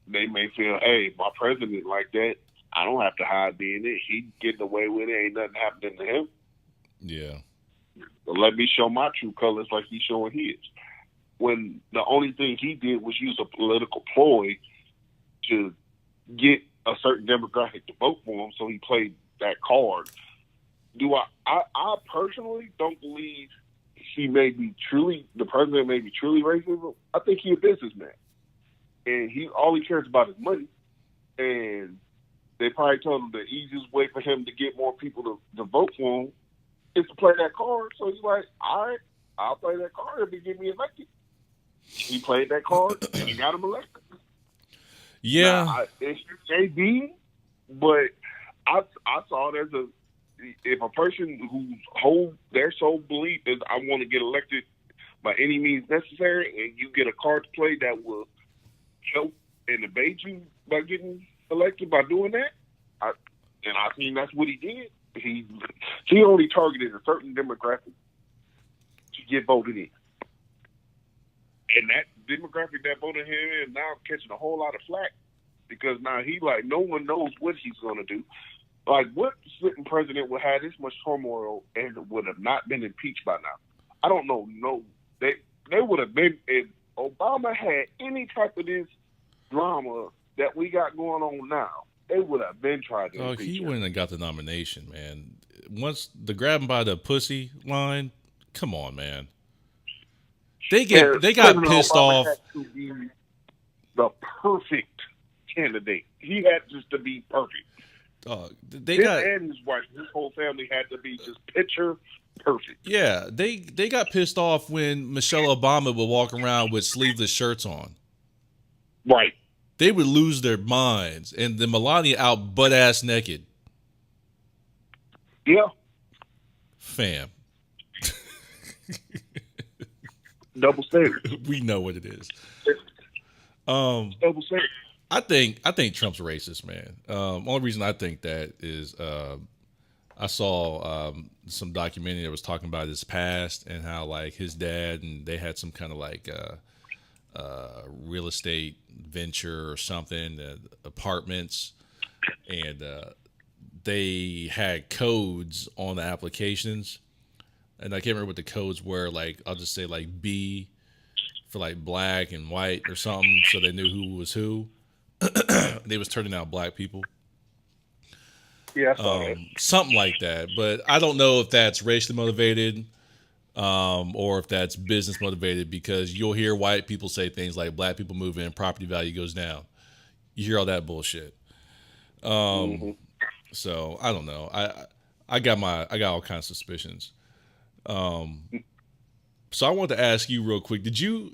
they may feel, hey, my president like that. I don't have to hide being it. He getting away with it. Ain't nothing happening to him. Yeah. But let me show my true colors like he's showing his. When the only thing he did was use a political ploy to get a certain demographic to vote for him, so he played that card. I personally don't believe he may be truly, the president may be truly racist. I think he's a businessman. And all he cares about is money. And they probably told him the easiest way for him to get more people to vote for him is to play that card. So he's like, all right, I'll play that card if they get me elected. He played that card and he got him elected. Yeah. Now, it's JB, but I saw it as if a person whose their sole belief is I want to get elected by any means necessary, and you get a card to play that will help and debate you by getting elected by doing that, I think that's what he did. He only targeted a certain demographic to get voted in, and that demographic that voted him in is now catching a whole lot of flack because now he like no one knows what he's going to do. Like what sitting president would have this much turmoil and would have not been impeached by now? I don't know. No, they would have been if Obama had any type of this drama that we got going on now, they would have been trying to impeach he him. wouldn't have got the nomination, man. Once the grab him by the pussy line, come on, man. They got pissed Obama off. had to be the perfect candidate. He had just to be perfect. And his wife, his whole family had to be just picture perfect. Yeah, they got pissed off when Michelle Obama would walk around with sleeveless shirts on. Right. They would lose their minds, and the Melania out butt ass naked. Yeah. Fam. Double standard. We know what it is. Double standard. I think Trump's racist, man. Only reason I think that is I saw some documentary that was talking about his past and how like his dad and they had some kind of like real estate venture or something, apartments, and they had codes on the applications, and I can't remember what the codes were. Like I'll just say like B for like black and white or something, so they knew who was who. They was turning out black people. Yeah, I saw that. Something like that. But I don't know if that's racially motivated or if that's business motivated, because you'll hear white people say things like black people move in, property value goes down. You hear all that bullshit. So I don't know. I got all kinds of suspicions. So I wanted to ask you real quick. Did you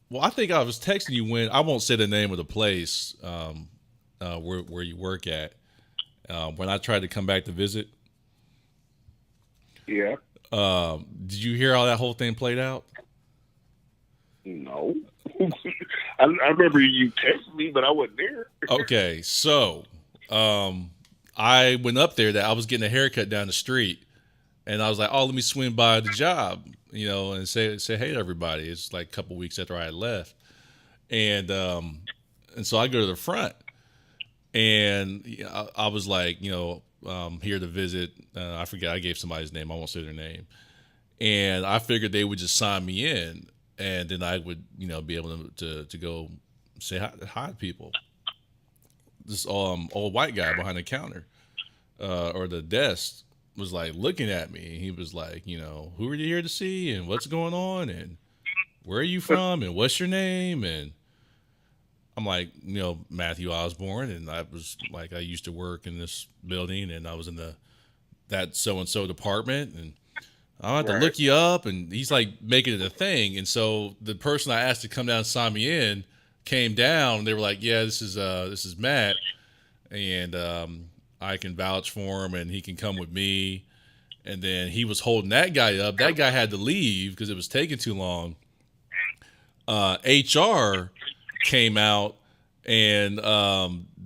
well, I think I was texting you when, I won't say the name of the place where you work at, when I tried to come back to visit. Yeah. Did you hear how that whole thing played out? No. I remember you texted me, but I wasn't there. Okay, so I went up there. That I was getting a haircut down the street, and I was like, "Oh, let me swing by the job, and say hey to everybody." It's like a couple weeks after I had left, and so I go to the front, and I was like, here to visit. I forget. I gave somebody's name. I won't say their name, and I figured they would just sign me in, and then I would, be able to go say hi to people. This old white guy behind the counter or the desk was like looking at me. He was like, who are you here to see, and what's going on, and where are you from, and what's your name? And I'm like, Matthew Osborne, and I was like, I used to work in this building, and I was in that so and so department, and I'll have to look you up. And he's like making it a thing. And so the person I asked to come down and sign me in came down, and they were like, yeah, this is Matt. and I can vouch for him, and he can come with me. And then he was holding that guy up. That guy had to leave because it was taking too long. HR came out, and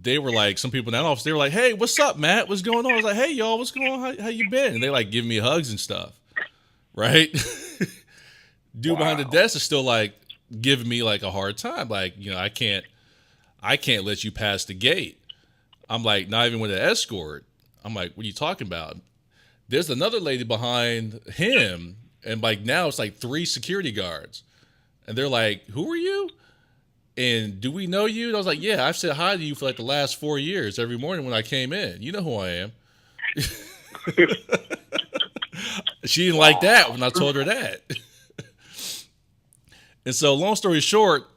they were like, some people in that office, they were like, "Hey, what's up, Matt? What's going on?" I was like, "Hey, y'all, what's going on? How you been?" And they like giving me hugs and stuff, right? Dude behind the desk is still like giving me like a hard time, like, I can't let you pass the gate. I'm like, not even with an escort. I'm like, what are you talking about? There's another lady behind him, and like now it's like 3 security guards. And they're like, "Who are you? And do we know you?" And I was like, "Yeah, I've said hi to you for like the last 4 years every morning when I came in. You know who I am." She didn't like that when I told her that. And so long story short,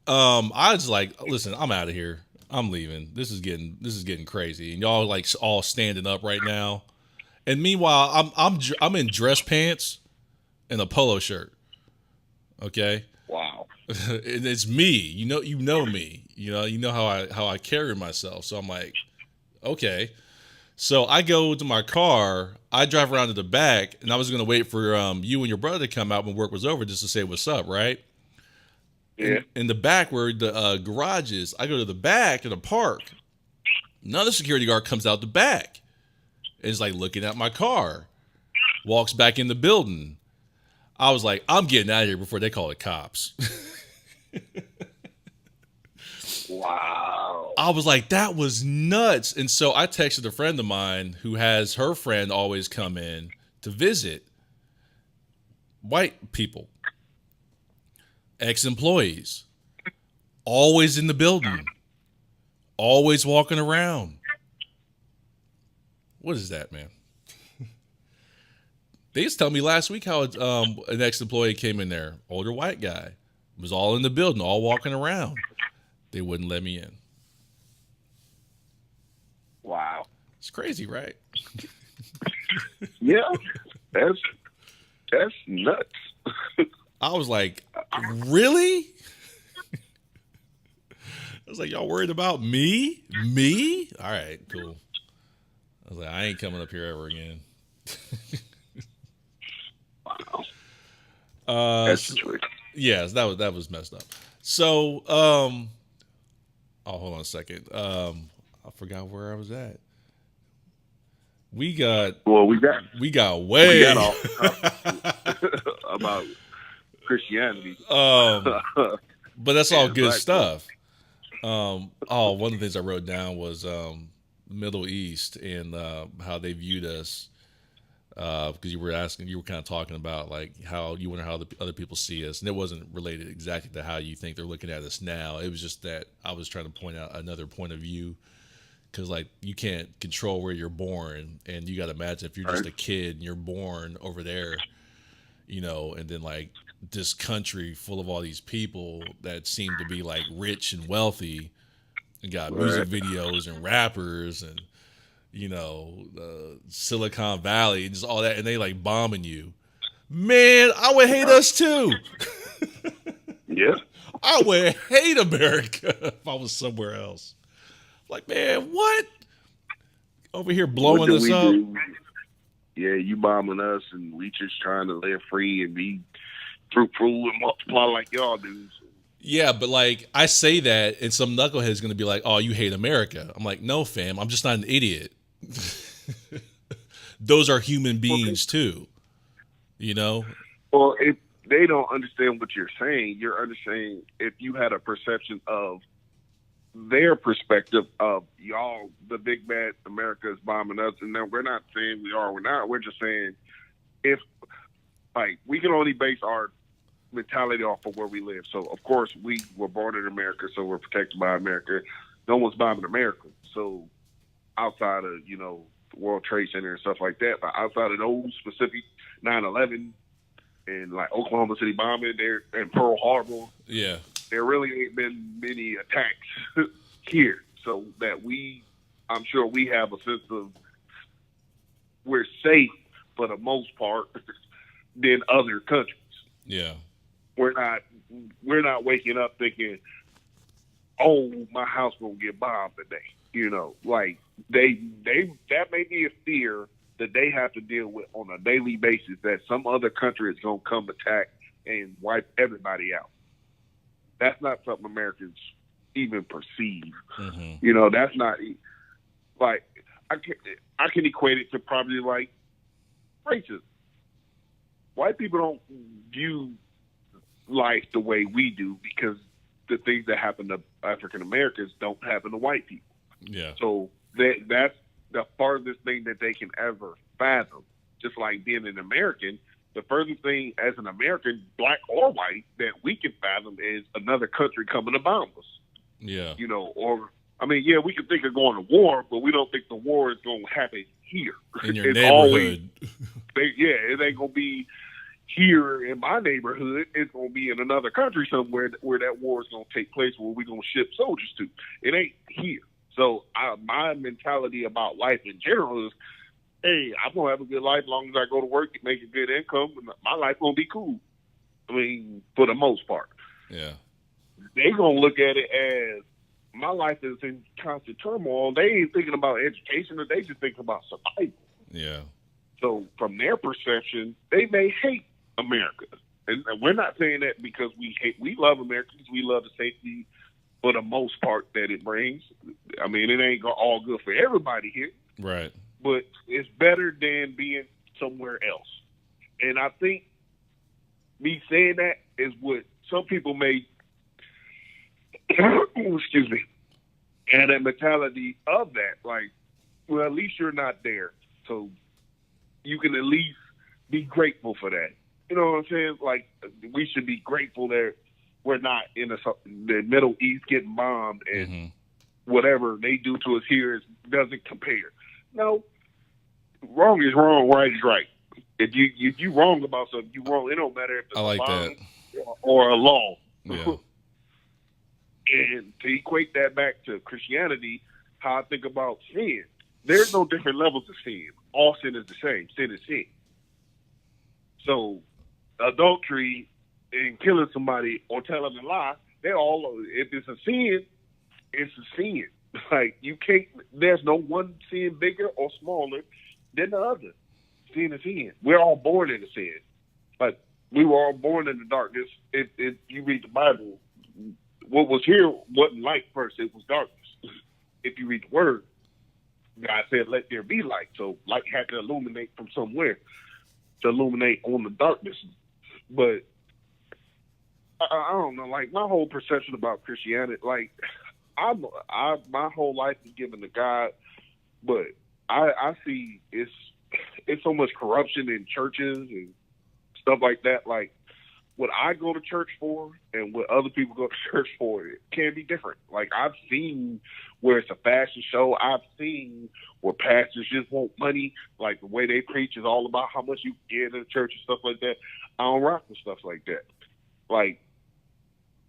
I was like, "Listen, I'm out of here. I'm leaving. This is getting crazy." And y'all like all standing up right now. And meanwhile, I'm in dress pants and a polo shirt. Okay. Wow. And it's me. You know me. You know how I carry myself. So I'm like, okay. So I go to my car. I drive around to the back, and I was gonna wait for you and your brother to come out when work was over just to say what's up, right? Yeah. In the back where the garage is, I go to the back of the park. Another security guard comes out the back and is like looking at my car. Walks back in the building. I was like, I'm getting out of here before they call the cops. Wow. I was like, that was nuts. And so I texted a friend of mine who has her friend always come in to visit. White people, ex-employees, always in the building, always walking around. What is that, man? They just told me last week how an ex-employee came in there, older white guy, was all in the building, all walking around. They wouldn't let me in. Wow. It's crazy, right? Yeah, that's nuts. I was like, really? I was like, y'all worried about me? Me? All right, cool. I was like, I ain't coming up here ever again. Wow. That's the truth. Yes, that was messed up. So, oh, hold on a second. I forgot where I was at. We got way off about Christianity. But that's all good stuff. One of the things I wrote down was Middle East and how they viewed us. Because you were kind of talking about like how you wonder how the other people see us, and it wasn't related exactly to how you think they're looking at us now. It was just that I was trying to point out another point of view, because like you can't control where you're born, and you got to imagine if you're just a kid and you're born over there, and then like this country full of all these people that seem to be like rich and wealthy, and got music videos and rappers and Silicon Valley and just all that, and they like bombing you. Man, I would hate us too. Yeah. I would hate America if I was somewhere else. Like, man, what? Over here blowing us up. Yeah, you bombing us, and we just trying to live free and be fruitful and multiply like y'all do. Yeah, but like I say that, and some knucklehead is going to be like, "Oh, you hate America." I'm like, "No, fam, I'm just not an idiot." Those are human beings too, Well, if they don't understand what you're saying, you're understanding if you had a perception of their perspective of y'all, the big bad America is bombing us, and then we're not saying we are, we're not. We're just saying if like we can only base our mentality off of where we live. So of course we were born in America, so we're protected by America. No one's bombing America. So outside of, the World Trade Center and stuff like that, but outside of those specific 9/11 and like Oklahoma City bombing there and Pearl Harbor, there really ain't been many attacks here. So that I'm sure we have a sense of we're safe for the most part than other countries. Yeah. We're not waking up thinking, oh, my house gonna get bombed today. You know, like they that may be a fear that they have to deal with on a daily basis, that some other country is going to come attack and wipe everybody out. That's not something Americans even perceive. Mm-hmm. You know, that's not like I can equate it to probably like racism. White people don't view life the way we do because the things that happen to African Americans don't happen to white people. Yeah. So that's the farthest thing that they can ever fathom. Just like being an American, the furthest thing as an American, black or white, that we can fathom is another country coming to bomb us. Yeah. You know, or I mean, yeah, we can think of going to war, but we don't think the war is going to happen here. In your it's neighborhood. It ain't going to be here in my neighborhood. It's going to be in another country somewhere where that war is going to take place, where we're going to ship soldiers to. It ain't here. So my mentality about life in general is, hey, I'm going to have a good life as long as I go to work and make a good income. And my life going to be cool. I mean, for the most part. Yeah. They going to look at it as my life is in constant turmoil. They ain't thinking about education, or they just thinking about survival. Yeah. So from their perception, they may hate America. And we're not saying that because we love America, because we love the safety for the most part that it brings. I mean, it ain't all good for everybody here. Right. But it's better than being somewhere else. And I think me saying that is what some people may, excuse me, and a mentality of that. Like, well, at least you're not there. So you can at least be grateful for that. You know what I'm saying? Like, we should be grateful that we're not in the Middle East getting bombed and whatever they do to us here doesn't compare. No, wrong is wrong, right is right. If you wrong about something, you wrong. It don't matter if it's a bomb or a law. Yeah. And to equate that back to Christianity, how I think about sin, there's no different levels of sin. All sin is the same. Sin is sin. So adultery and killing somebody or telling a lie, they're all, if it's a sin, it's a sin. Like, you can't, there's no one sin bigger or smaller than the other. Sin is sin. We're all born into sin. Like, we were all born in the darkness. If you read the Bible, what was here wasn't light first, it was darkness. If you read the word, God said, let there be light. So light had to illuminate from somewhere to illuminate on the darkness. But I don't know, like, my whole perception about Christianity, like, my whole life is given to God, but I see it's so much corruption in churches and stuff like that. Like, what I go to church for and what other people go to church for, it can be different. Like, I've seen where it's a fashion show. I've seen where pastors just want money. Like, the way they preach is all about how much you get in the church and stuff like that. I don't rock with stuff like that. Like,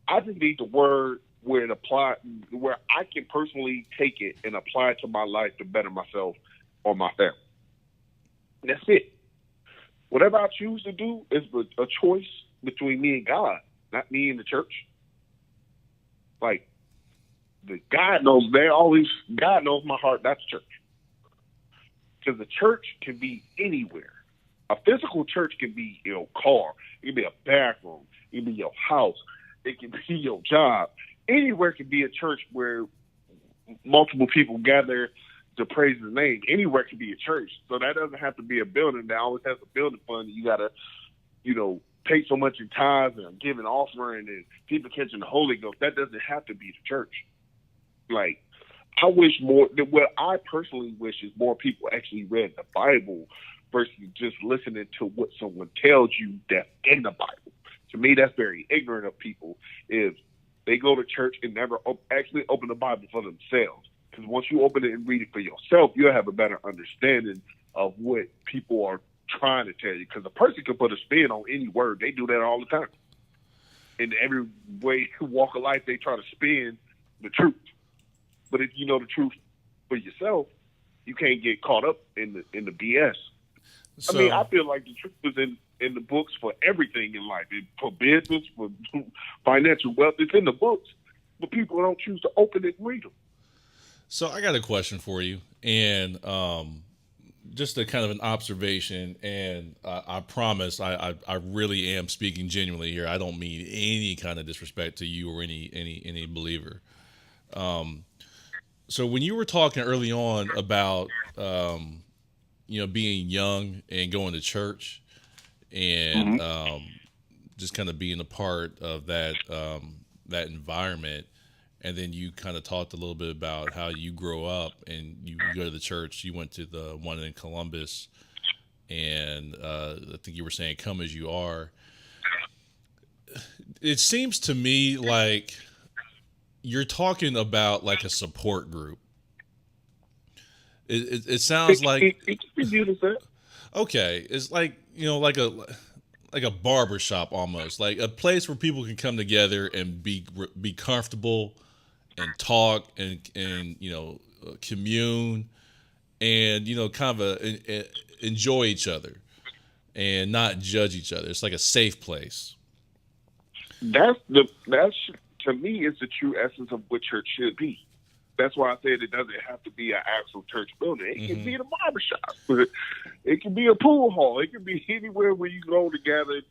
I just need the word where it apply, where I can personally take it and apply it to my life to better myself or my family. That's it. Whatever I choose to do is a choice between me and God, not me and the church. Like, God knows my heart, that's church. Because the church can be anywhere. A physical church can be your car, it can be a bathroom, it can be your house, it can be your job. Anywhere can be a church where multiple people gather to praise his name. Anywhere can be a church. So that doesn't have to be a building that always has a building fund. You got to, pay so much in tithes and give an offering and people catching the Holy Ghost. That doesn't have to be the church. Like, I wish what I personally wish is more people actually read the Bible versus just listening to what someone tells you that's in the Bible. To me, that's very ignorant of people if they go to church and never actually open the Bible for themselves. Because once you open it and read it for yourself, you'll have a better understanding of what people are trying to tell you. Because a person can put a spin on any word. They do that all the time. In every way, walk of life, they try to spin the truth. But if you know the truth for yourself, you can't get caught up in the BS. So, I mean, I feel like the truth is in the books for everything in life. For business, for financial wealth, it's in the books. But people don't choose to open it and read them. So I got a question for you, and just a kind of an observation. And I promise, I really am speaking genuinely here. I don't mean any kind of disrespect to you or any believer. So when you were talking early on about being young and going to church and Hmm. just kind of being a part of that environment. And then you kind of talked a little bit about how you grow up and you go to the church. You went to the one in Columbus, and I think you were saying "Come as you are." It seems to me like you're talking about like a support group. It sounds It can be viewed as that. okay. It's like like a barber shop almost, like a place where people can come together and be comfortable and talk and commune and kind of enjoy each other and not judge each other. It's like a safe place. That's to me is the true essence of what church should be. That's why I said it doesn't have to be an actual church building. It can be in a barber shop. It can be a pool hall. It can be anywhere where you go together.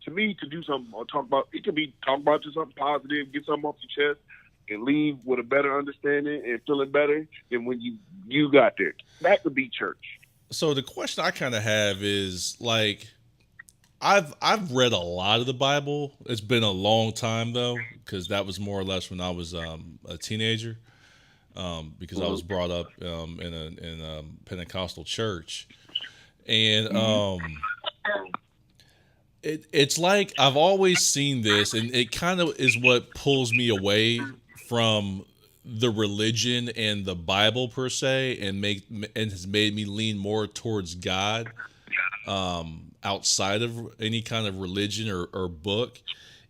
To me, to do something or talk about, it could be talk about just something positive, get something off your chest, and leave with a better understanding and feeling better than when you got there. That could be church. So the question I kind of have is like I've read a lot of the Bible. It's been a long time though, because that was more or less when I was a teenager. Because I was Mm-hmm. brought up in a Pentecostal church, and Mm-hmm. it's like I've always seen this, and it kind of is what pulls me away from the religion and the Bible per se, and has made me lean more towards God outside of any kind of religion or book.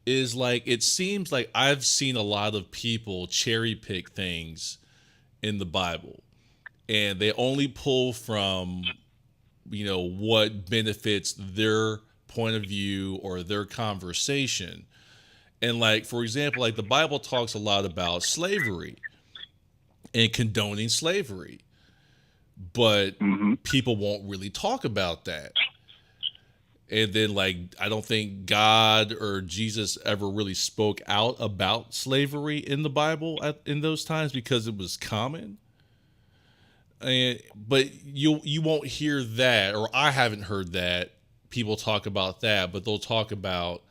Is like it seems like I've seen a lot of people cherry pick things in the Bible, and they only pull from what benefits their point of view or their conversation. And like for example, like the Bible talks a lot about slavery and condoning slavery, but Mm-hmm. people won't really talk about that. And then like I don't think God or Jesus ever really spoke out about slavery in the Bible in those times because it was common. And but you won't hear that, or I haven't heard that people talk about that, but they'll talk about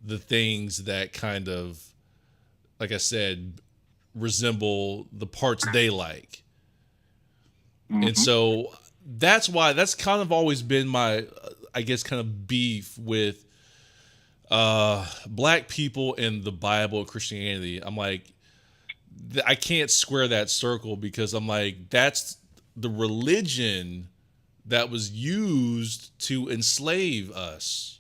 the things that kind of, like I said, resemble the parts they like. And Mm-hmm. so that's kind of always been my I guess kind of beef with black people in the Bible and Christianity. I'm like I can't square that circle because I'm like that's the religion that was used to enslave us.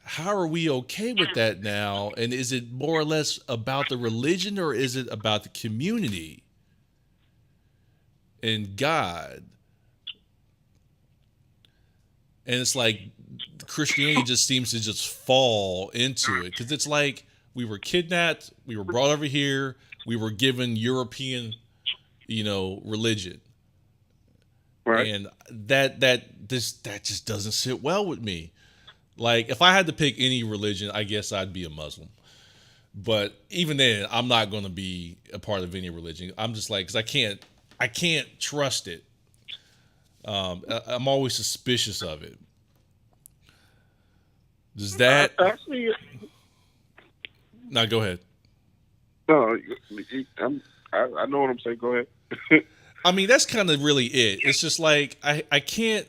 How are we okay with that now? And is it more or less about the religion or is it about the community and God? And it's like Christianity just seems to just fall into it because it's like we were kidnapped, we were brought over here, we were given European, religion, Right. and that just doesn't sit well with me. Like if I had to pick any religion, I guess I'd be a Muslim. But even then, I'm not going to be a part of any religion. I'm just like because I can't trust it. I'm always suspicious of it. Does I, that? actually, Now go ahead. no, I know what I'm saying. Go ahead. I mean, that's kind of really it. It's just like I can't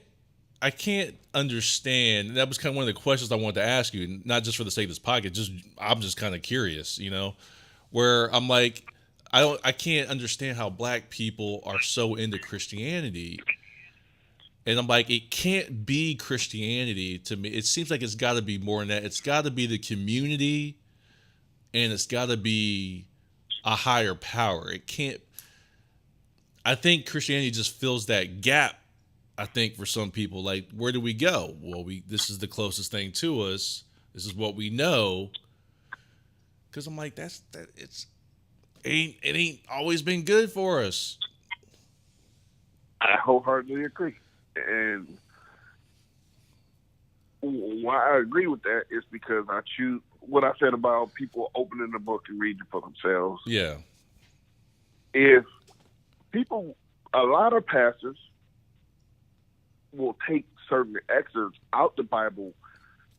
understand. That was kind of one of the questions I wanted to ask you, and not just for the sake of this podcast. Just I'm just kind of curious, where I'm like, I can't understand how black people are so into Christianity, and I'm like, it can't be Christianity to me. It seems like it's got to be more than that. It's got to be the community, and it's got to be a higher power. It can't. I think Christianity just fills that gap. I think for some people, like, where do we go? Well, this is the closest thing to us. This is what we know. Because I'm like, ain't always been good for us. I wholeheartedly agree. And why I agree with that is because I choose what I said about people opening the book and reading for themselves. Yeah. If a lot of pastors will take certain excerpts out the Bible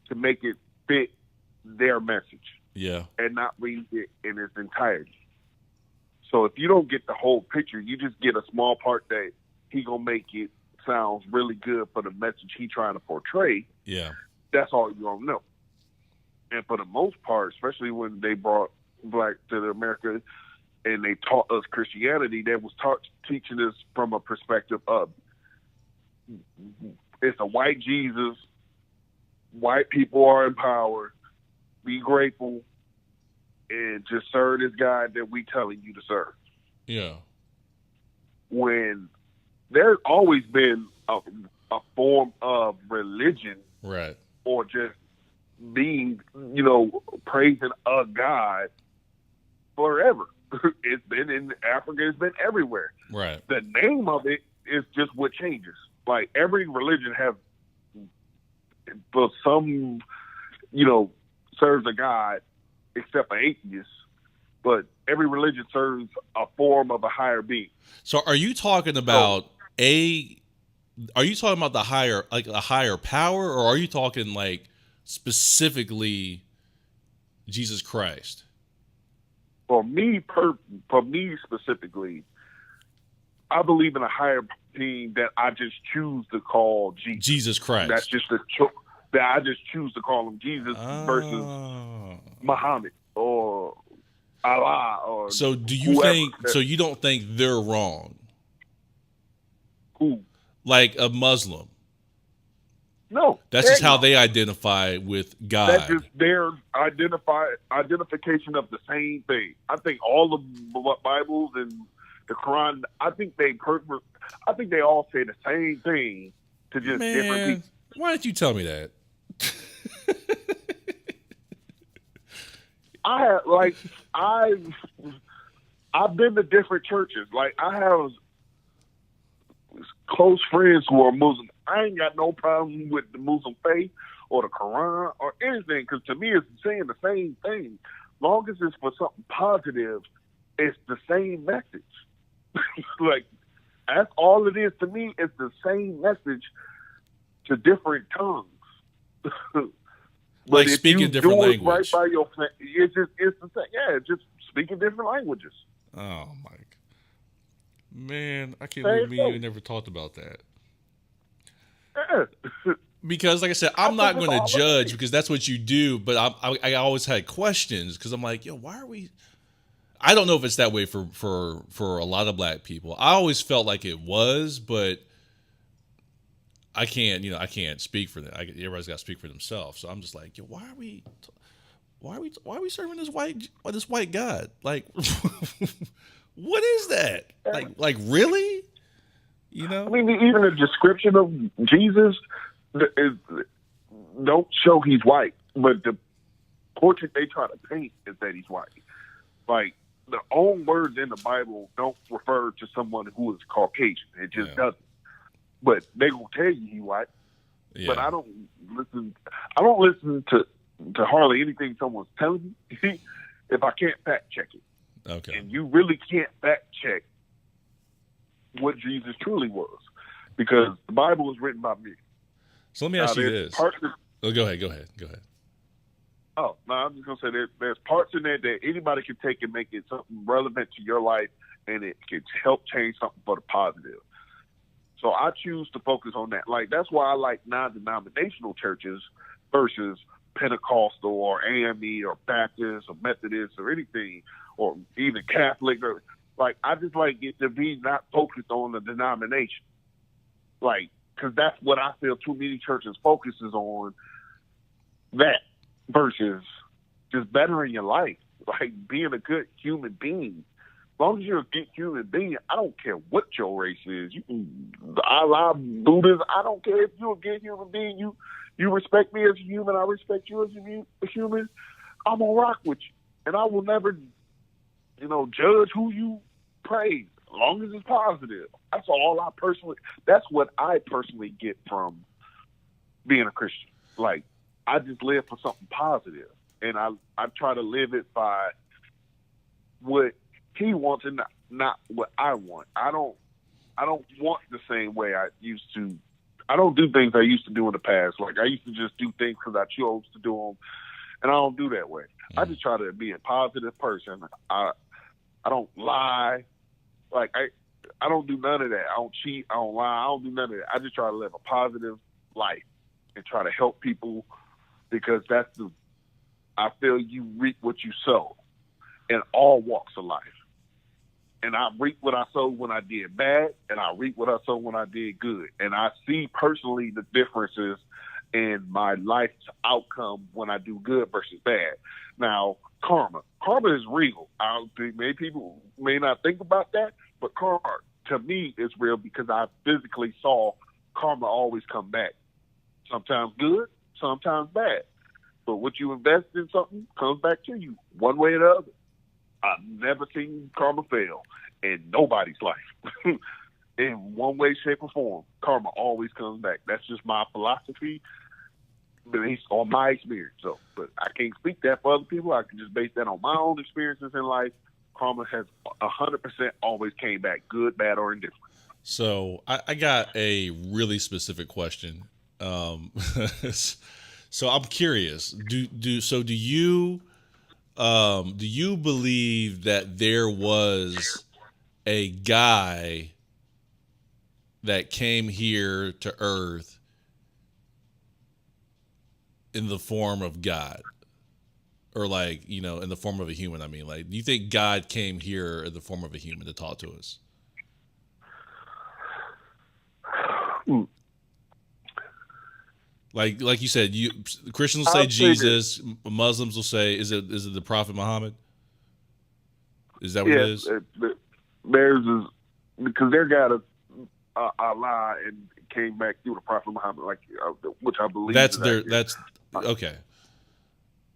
to make it fit their message. Yeah. And not read it in its entirety. So if you don't get the whole picture, you just get a small part that he gonna make it sounds really good for the message he trying to portray. Yeah. That's all you gonna know. And for the most part, especially when they brought black to America and they taught us Christianity, they was teaching us from a perspective of it's a white Jesus, white people are in power, be grateful, and just serve this guy that we telling you to serve. Yeah. When there's always been a form of religion, Right. or just being, praising a God forever. It's been in Africa, it's been everywhere. Right. The name of it is just what changes. Like every religion has, but some, serves a God, except for atheists. But every religion serves a form of a higher being. So are you talking about are you talking about the higher, like a higher power, or are you talking like specifically Jesus Christ? For me specifically, I believe in a higher being that I just choose to call Jesus. Jesus Christ. That's just that I just choose to call him Jesus versus Muhammad or Allah or. So do you think? So you don't think they're wrong? Who? Like a Muslim? No. That's just how they identify with God. That's just their identification of the same thing. I think all the Bibles and the Quran, I think they all say the same thing to just different people. Why didn't you tell me that? I've been to different churches. Like I have close friends who are Muslim. I ain't got no problem with the Muslim faith or the Quran or anything, because to me it's saying the same thing. Long as it's for something positive, it's the same message. Like that's all it is to me. It's the same message to different tongues. Like speaking different language. Right by your, it's the same. Yeah, just speaking different languages. Oh, Mike. Man, I can't believe me and you never talked about that. Yeah. Because, like I said, I'm not going to judge because that's what you do. But I always had questions because I'm like, why are we? I don't know if it's that way for a lot of black people. I always felt like it was, but I can't. I can't speak for them. Everybody's got to speak for themselves. So I'm just like, why are we serving this white God? Like, what is that? Like really? I mean, even the description of Jesus don't show he's white, but the portrait they try to paint is that he's white. Like the own words in the Bible don't refer to someone who is Caucasian. It just doesn't. But they gonna tell you he's white. Yeah. But I don't listen to hardly anything someone's telling me if I can't fact check it. Okay. And you really can't fact check what Jesus truly was, because the Bible was written by me. So let me ask you this. Go ahead. Oh, no, I'm just going to say there's parts in there that anybody can take and make it something relevant to your life, and it can help change something for the positive. So I choose to focus on that. Like, that's why I like non-denominational churches versus Pentecostal or AME or Baptist or Methodist or anything, or even Catholic. Or like, I just like it to be not focused on the denomination. Like, because that's what I feel too many churches focuses on, that versus just bettering your life, like being a good human being. As long as you're a good human being, I don't care what your race is. You can Allah, Buddhism, I don't care if you're a good human being. You respect me as a human, I respect you as a human. I'm gonna rock with you, and I will never judge who you praise, as long as it's positive. That's what I personally get from being a Christian. Like, I just live for something positive, and I try to live it by what he wants and not what I want. I don't want the same way I used to. I don't do things I used to do in the past. Like, I used to just do things because I chose to do them, and I don't do that way. I just try to be a positive person. I don't lie. Like, I don't do none of that. I don't cheat. I don't lie. I don't do none of that. I just try to live a positive life and try to help people, because I feel you reap what you sow in all walks of life. And I reap what I sowed when I did bad, and I reap what I sowed when I did good. And I see personally the differences in my life's outcome when I do good versus bad. Now, karma is real. I don't think many people may not think about that, but karma to me is real, because I physically saw karma always come back. Sometimes good, sometimes bad. But what you invest in something comes back to you one way or the other. I've never seen karma fail in nobody's life. In one way, shape, or form, karma always comes back. That's just my philosophy based on my experience. So, but I can't speak that for other people. I can just base that on my own experiences in life. Karma has 100% always came back, good, bad, or indifferent. So I got a really specific question. So I'm curious. Do you believe that there was a guy that came here to Earth in the form of God? Or like, in the form of a human, I mean. Like, do you think God came here in the form of a human to talk to us? Like you said, Christians will say Jesus, Muslims will say, is it the Prophet Muhammad? Is that what it is? Theirs is, because their God Allah and came back through the Prophet Muhammad, which I believe. That's okay.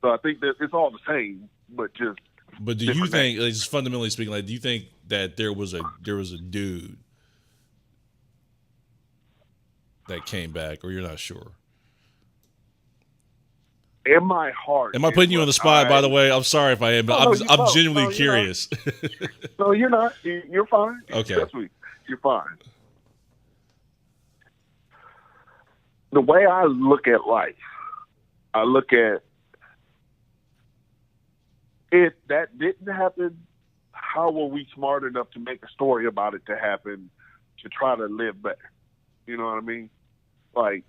So I think that it's all the same, but just. But do you think, like, just fundamentally speaking, like, do you think that there was a dude that came back, or you're not sure? In my heart. Am I putting you on the spot, by the way? I'm sorry if I am, but I'm genuinely curious. No, you're not. You're fine. Okay. Trust me. You're fine. The way I look at life, I look at, if that didn't happen, how were we smart enough to make a story about it to happen, to try to live better? You know what I mean? Like,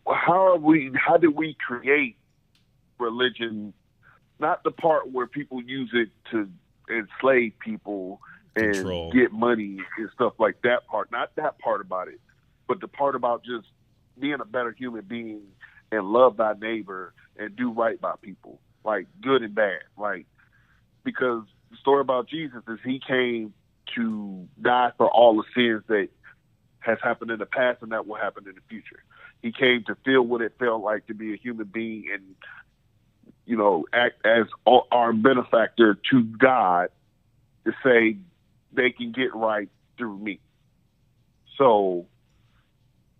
how did we create religion? Not the part where people use it to enslave people and control, get money and stuff like that part. Not that part about it, but the part about just being a better human being and love thy neighbor and do right by people, like good and bad. Like, because the story about Jesus is he came to die for all the sins that has happened in the past and that will happen in the future. He came to feel what it felt like to be a human being and, act as our benefactor to God, to say they can get right through me. So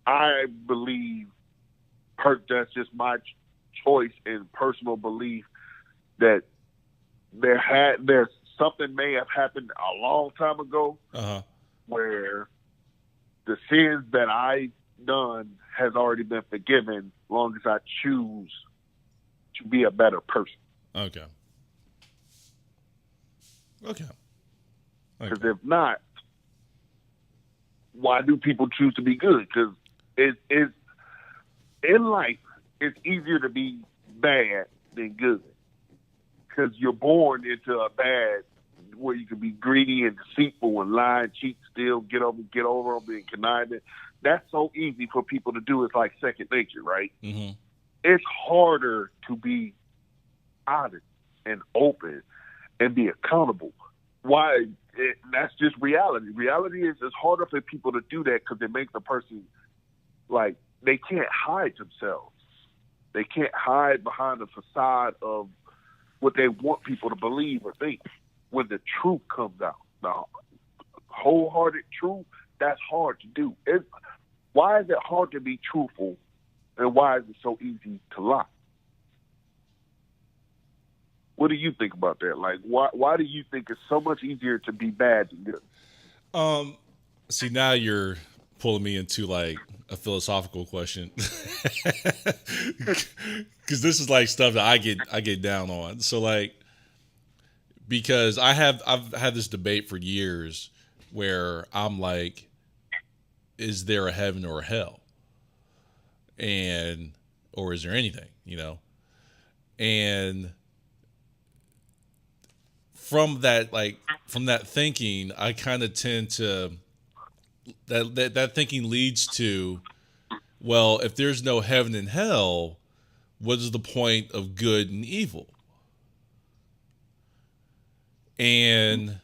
I believe, that's just my choice and personal belief, that there's something may have happened a long time ago, where the sins that I done has already been forgiven, long as I choose to be a better person. Okay. Because if not, why do people choose to be good? Because it's in life, it's easier to be bad than good. Because you're born into a bad, where you can be greedy and deceitful and lie and cheat, steal, get over them, being conniving. That's so easy for people to do. It's like second nature, right? Mm-hmm. It's harder to be honest and open and be accountable. Why? That's just reality. Reality is it's harder for people to do that because it makes a person, like, they can't hide themselves. They can't hide behind the facade of what they want people to believe or think. when the truth comes out. Now, wholehearted truth, that's hard to do. Why is it hard to be truthful, and why is it so easy to lie? What do you think about that? Like, why do you think it's so much easier to be bad than good? See, now you're pulling me into like a philosophical question, because this is like stuff that I get down on. So like, because I've had this debate for years where I'm like, is there a heaven or a hell? Or is there anything, And from that thinking, I kind of tend to, that thinking leads to, well, if there's no heaven and hell, what is the point of good and evil? And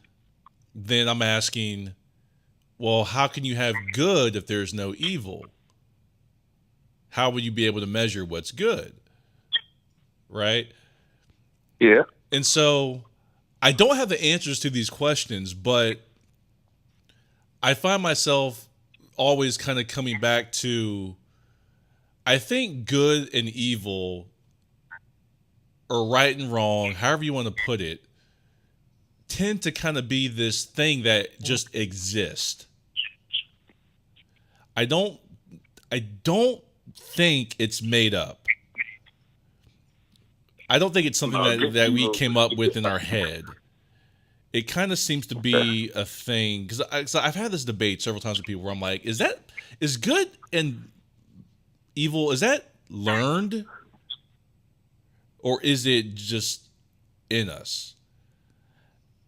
then I'm asking, well, how can you have good if there's no evil? How will you be able to measure what's good? Right? Yeah. And so I don't have the answers to these questions, but I find myself always kind of coming back to, I think good and evil, or right and wrong, however you want to put it, tend to kind of be this thing that just exists. I don't think it's made up. I don't think it's something that we came up with in our head. It kind of seems to be a thing, because I've had this debate several times with people where I'm like, is good and evil, is that learned, or is it just in us?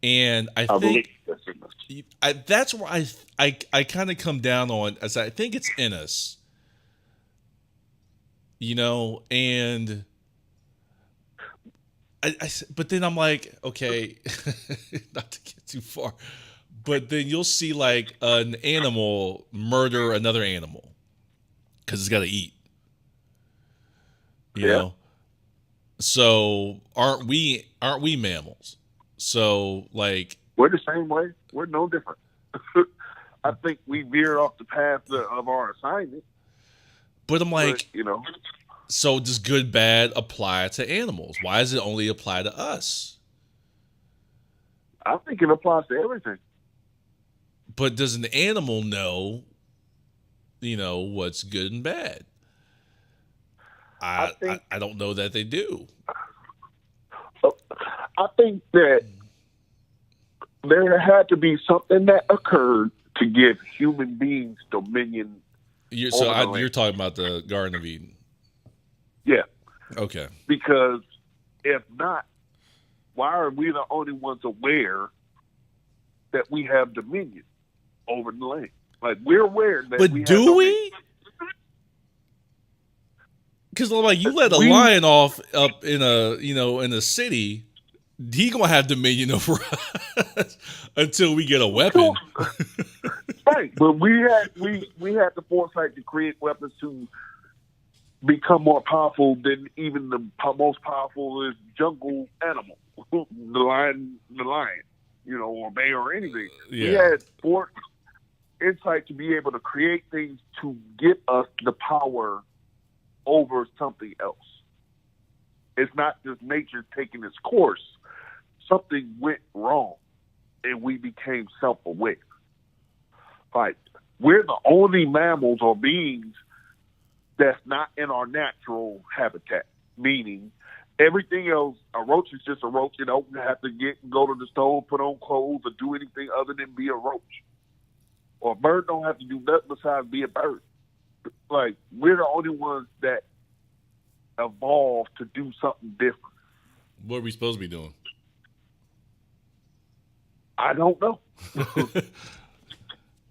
And I think that's where I kind of come down on, as I think it's in us, and but then I'm like, okay, not to get too far, but then you'll see like an animal murder another animal because it's got to eat, you know? So aren't we mammals? So like, we're the same way. We're no different. I think we veered off the path of our assignment. But I'm like, but, so does good, bad apply to animals? Why does it only apply to us? I think it applies to everything. But does an animal know, what's good and bad? I don't know that they do. I think that there had to be something that occurred to give human beings dominion. You're talking about the Garden of Eden. Yeah. Okay. Because if not, why are we the only ones aware that we have dominion over the land? Like, we're aware that we do we? Because like, you let a lion off up in a city, he gonna have dominion over us until we get a weapon. Right, but we had the foresight to create weapons to become more powerful than even the most powerful jungle animal, the lion, or bear or anything. Yeah. We had insight to be able to create things to get us the power over something else. It's not just nature taking its course. Something went wrong, and we became self-aware. Like, we're the only mammals or beings that's not in our natural habitat. Meaning, everything else, a roach is just a roach. You don't have to go to the stove, put on clothes, or do anything other than be a roach. Or a bird don't have to do nothing besides be a bird. Like, we're the only ones that evolved to do something different. What are we supposed to be doing? I don't know.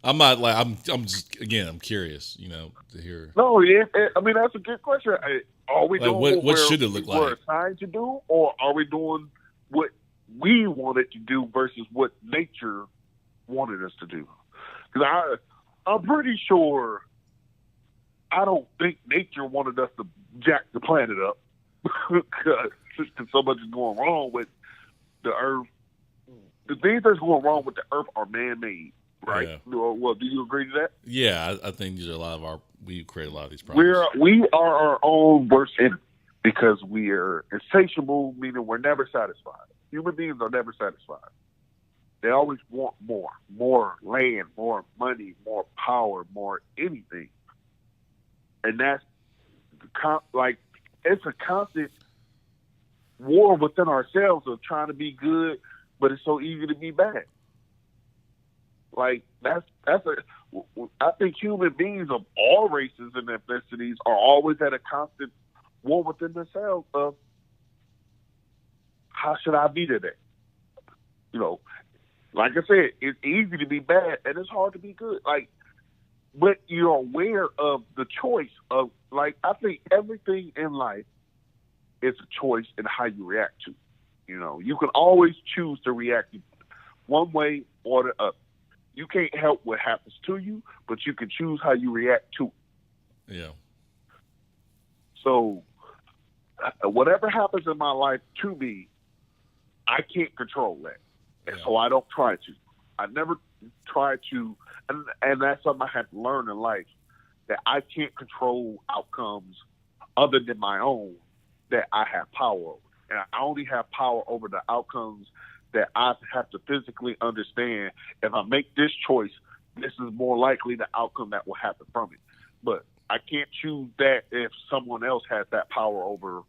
I'm not like I'm just, again, I'm curious, to hear. No, I mean, that's a good question. Are we doing what should it look like? We're assigned to do, or are we doing what we wanted to do versus what nature wanted us to do? Because I'm pretty sure, I don't think nature wanted us to jack the planet up because so much is going wrong with the Earth. the things that's going wrong with the earth are man-made, right? Yeah. Well, do you agree to that? Yeah, I think these are a lot of we create a lot of these problems. We are our own worst enemy because we are insatiable, meaning we're never satisfied. Human beings are never satisfied. They always want more land, more money, more power, more anything. And that's like, it's a constant war within ourselves of trying to be good, but it's so easy to be bad. Like, I think human beings of all races and ethnicities are always at a constant war within themselves of, how should I be today? You know, like I said, it's easy to be bad and it's hard to be good. Like, but you're aware of the choice of, like, I think everything in life is a choice in how you react to. You know, you can always choose to react one way or the other. You can't help what happens to you, but you can choose how you react to it. Yeah. So whatever happens in my life to me, I can't control that. And so I don't try to. I never try to, and that's something I had to learn in life, that I can't control outcomes other than my own that I have power over. And I only have power over the outcomes that I have to physically understand. If I make this choice, this is more likely the outcome that will happen from it. But I can't choose that if someone else has that power over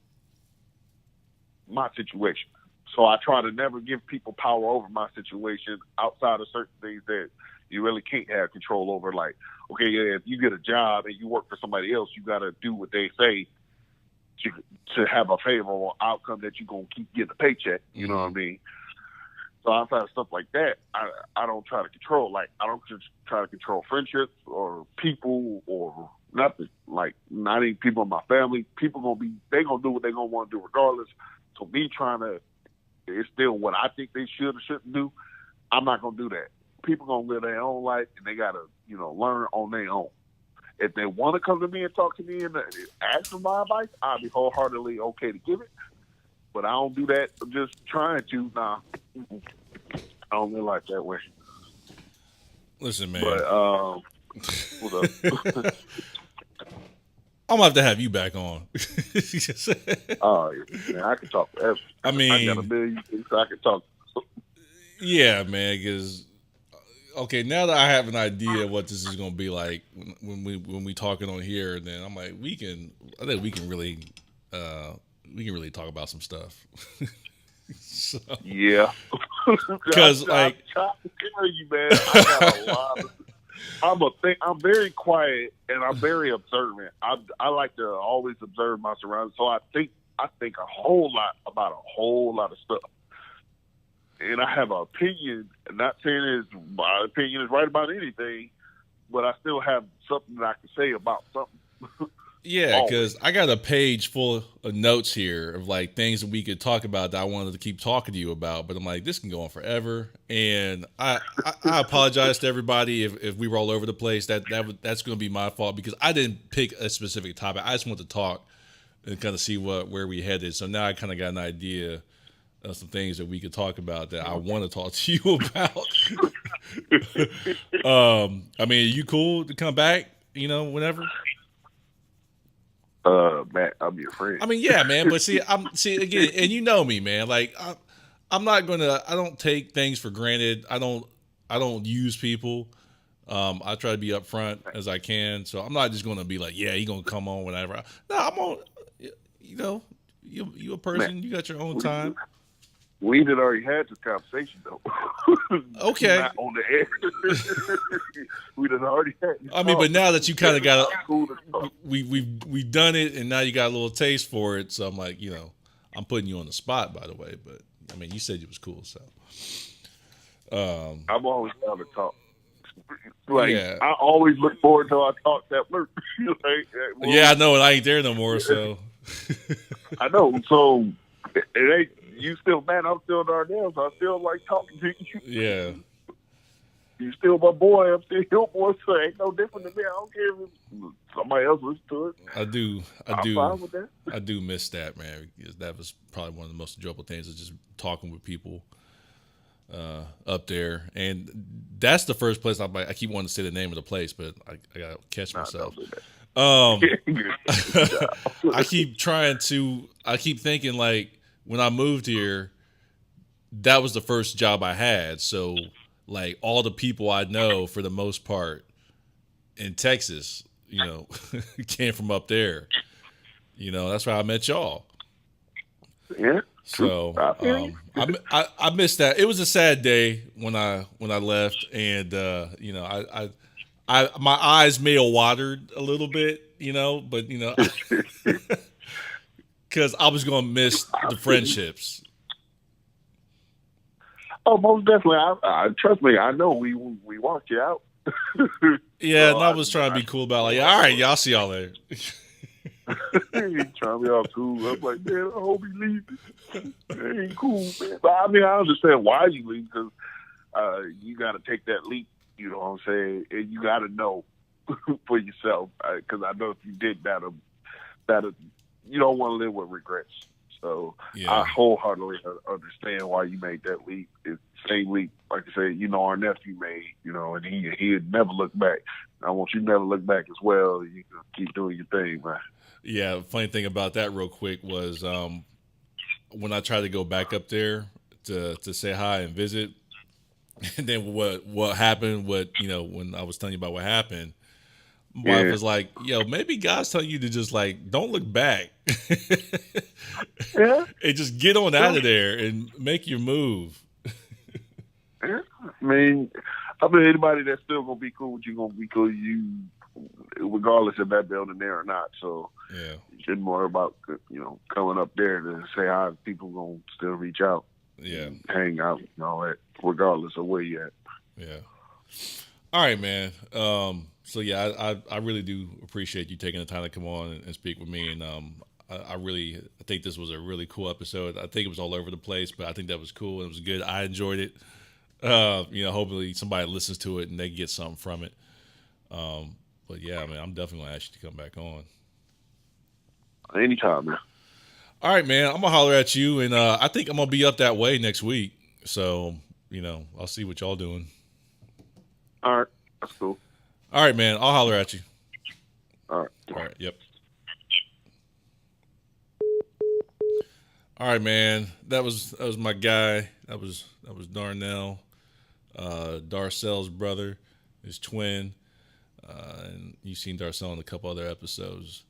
my situation. So I try to never give people power over my situation outside of certain things that you really can't have control over. Like, okay, yeah, if you get a job and you work for somebody else, you got to do what they say to have a favorable outcome that you're going to keep getting a paycheck. You know what I mean? So outside of stuff like that, I don't try to control. Like, I don't just try to control friendships or people or nothing. Like, not even people in my family. People they gonna do what they gonna want to do regardless. So me trying to instill what I think they should or shouldn't do, I'm not gonna do that. People gonna live their own life and they gotta, learn on their own. If they want to come to me and talk to me and ask for my advice, I'll be wholeheartedly okay to give it. But I don't do that just trying to. Nah, I don't live life that way. Listen, man. But what's up? I'm gonna have to have you back on. Oh, man, I can talk forever. I mean, I got a million things I can talk. Yeah, man. Because okay, now that I have an idea of what this is gonna be like when we talking on here, then I'm like, I think we can really talk about some stuff. So, yeah, because like, I'm telling you, man, I got a lot of. I'm very quiet and I'm very observant. I like to always observe my surroundings, so I think a whole lot about a whole lot of stuff. And I have an opinion. Not saying my opinion is right about anything, but I still have something that I can say about something. Yeah, because I got a page full of notes here of like things that we could talk about that I wanted to keep talking to you about, but I'm like, this can go on forever. And I apologize to everybody if we were all over the place. That's going to be my fault because I didn't pick a specific topic. I just want to talk and kind of see where we headed. So now I kind of got an idea of some things that we could talk about that I want to talk to you about. I mean, are you cool to come back? Whenever. Matt, I'm your friend. I mean, yeah, man, but see again, and you know me, man. Like, I'm not gonna. I don't take things for granted. I don't use people. I try to be upfront as I can. So I'm not just gonna be like, yeah, you gonna come on whenever. No, I'm on. You a person. Man, you got your own time. We had already had this conversation though. Okay. Not on the air. We had already had. I mean, but now that you kind of got, we've done it, and now you got a little taste for it. So I'm like, I'm putting you on the spot, by the way. But I mean, you said it was cool, so. I'm always down to talk. Like, yeah. I always look forward to our talk that work. Yeah, I know, and I ain't there no more. So. I know. So it ain't. You still, man, I'm still Darnell, so I still like talking to you. Yeah. You still my boy. I'm still your boy, so it ain't no different than me. I don't care if somebody else listens to it. I'm fine with that. I do miss that, man, because that was probably one of the most enjoyable things is just talking with people. up there, and that's the first place I keep wanting to say the name of the place, but I gotta catch myself. Don't do that. I keep thinking like when I moved here, that was the first job I had. So like all the people I know for the most part in Texas, came from up there. That's where I met y'all. Yeah. So I missed that. It was a sad day when I left, and my eyes may have watered a little bit, but because I was gonna miss the friendships. Oh, most definitely. I trust me. I know we walked you out. Yeah, so and I was trying to be cool about like, all right, y'all see y'all later. He trying to be all cool. I'm like, man, I hope he leaves. That ain't cool, man. But I mean, I understand why you leave because you got to take that leap. You know what I'm saying? And you got to know for yourself because I know if you did that, you don't want to live with regrets. So yeah. I wholeheartedly understand why you made that leap. It's the same leap, like I said, our nephew made, and he'd never look back. I want you to never look back as well. You can keep doing your thing, man. Yeah, funny thing about that real quick was when I tried to go back up there to say hi and visit, and then what happened, when I was telling you about what happened, my wife was like, yo, maybe God's telling you to just like, don't look back. Yeah. And just get on out of there and make your move. Yeah. I mean, anybody that's still going to be cool with you, going to be cool with you, regardless of that building there or not. So yeah, you shouldn't worry about, coming up there to say hi. People going to still reach out. Yeah. Hang out and all that, regardless of where you at. Yeah. All right, man. So yeah, I really do appreciate you taking the time to come on and speak with me. And I think this was a really cool episode. I think it was all over the place, but I think that was cool and it was good. I enjoyed it. Hopefully somebody listens to it and they get something from it. But yeah, man, I'm definitely gonna ask you to come back on. Anytime, man. All right, man. I'm gonna holler at you, and I think I'm gonna be up that way next week. So I'll see what y'all doing. All right, that's cool. All right, man. I'll holler at you. All right. All right. Yep. All right, man. That was my guy. That was Darnell, Darcell's brother, his twin, and you've seen Darcell in a couple other episodes.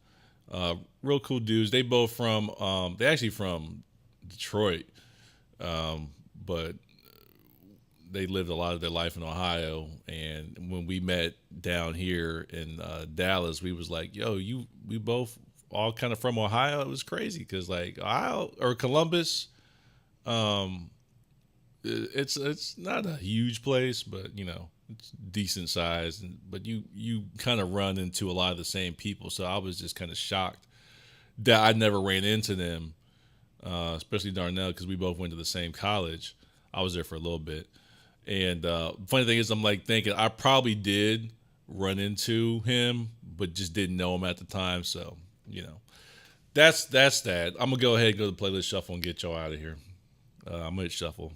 Real cool dudes. They both they actually from Detroit, but they lived a lot of their life in Ohio. And when we met down here in Dallas, we was like, yo, we both all kind of from Ohio. It was crazy because like Ohio or Columbus, it's not a huge place, but it's decent size. But you kind of run into a lot of the same people. So I was just kind of shocked that I never ran into them, especially Darnell, because we both went to the same college. I was there for a little bit. And funny thing is, I'm like thinking I probably did run into him, but just didn't know him at the time. So, that's that. I'm going to go ahead and go to the playlist shuffle and get y'all out of here. I'm going to hit shuffle.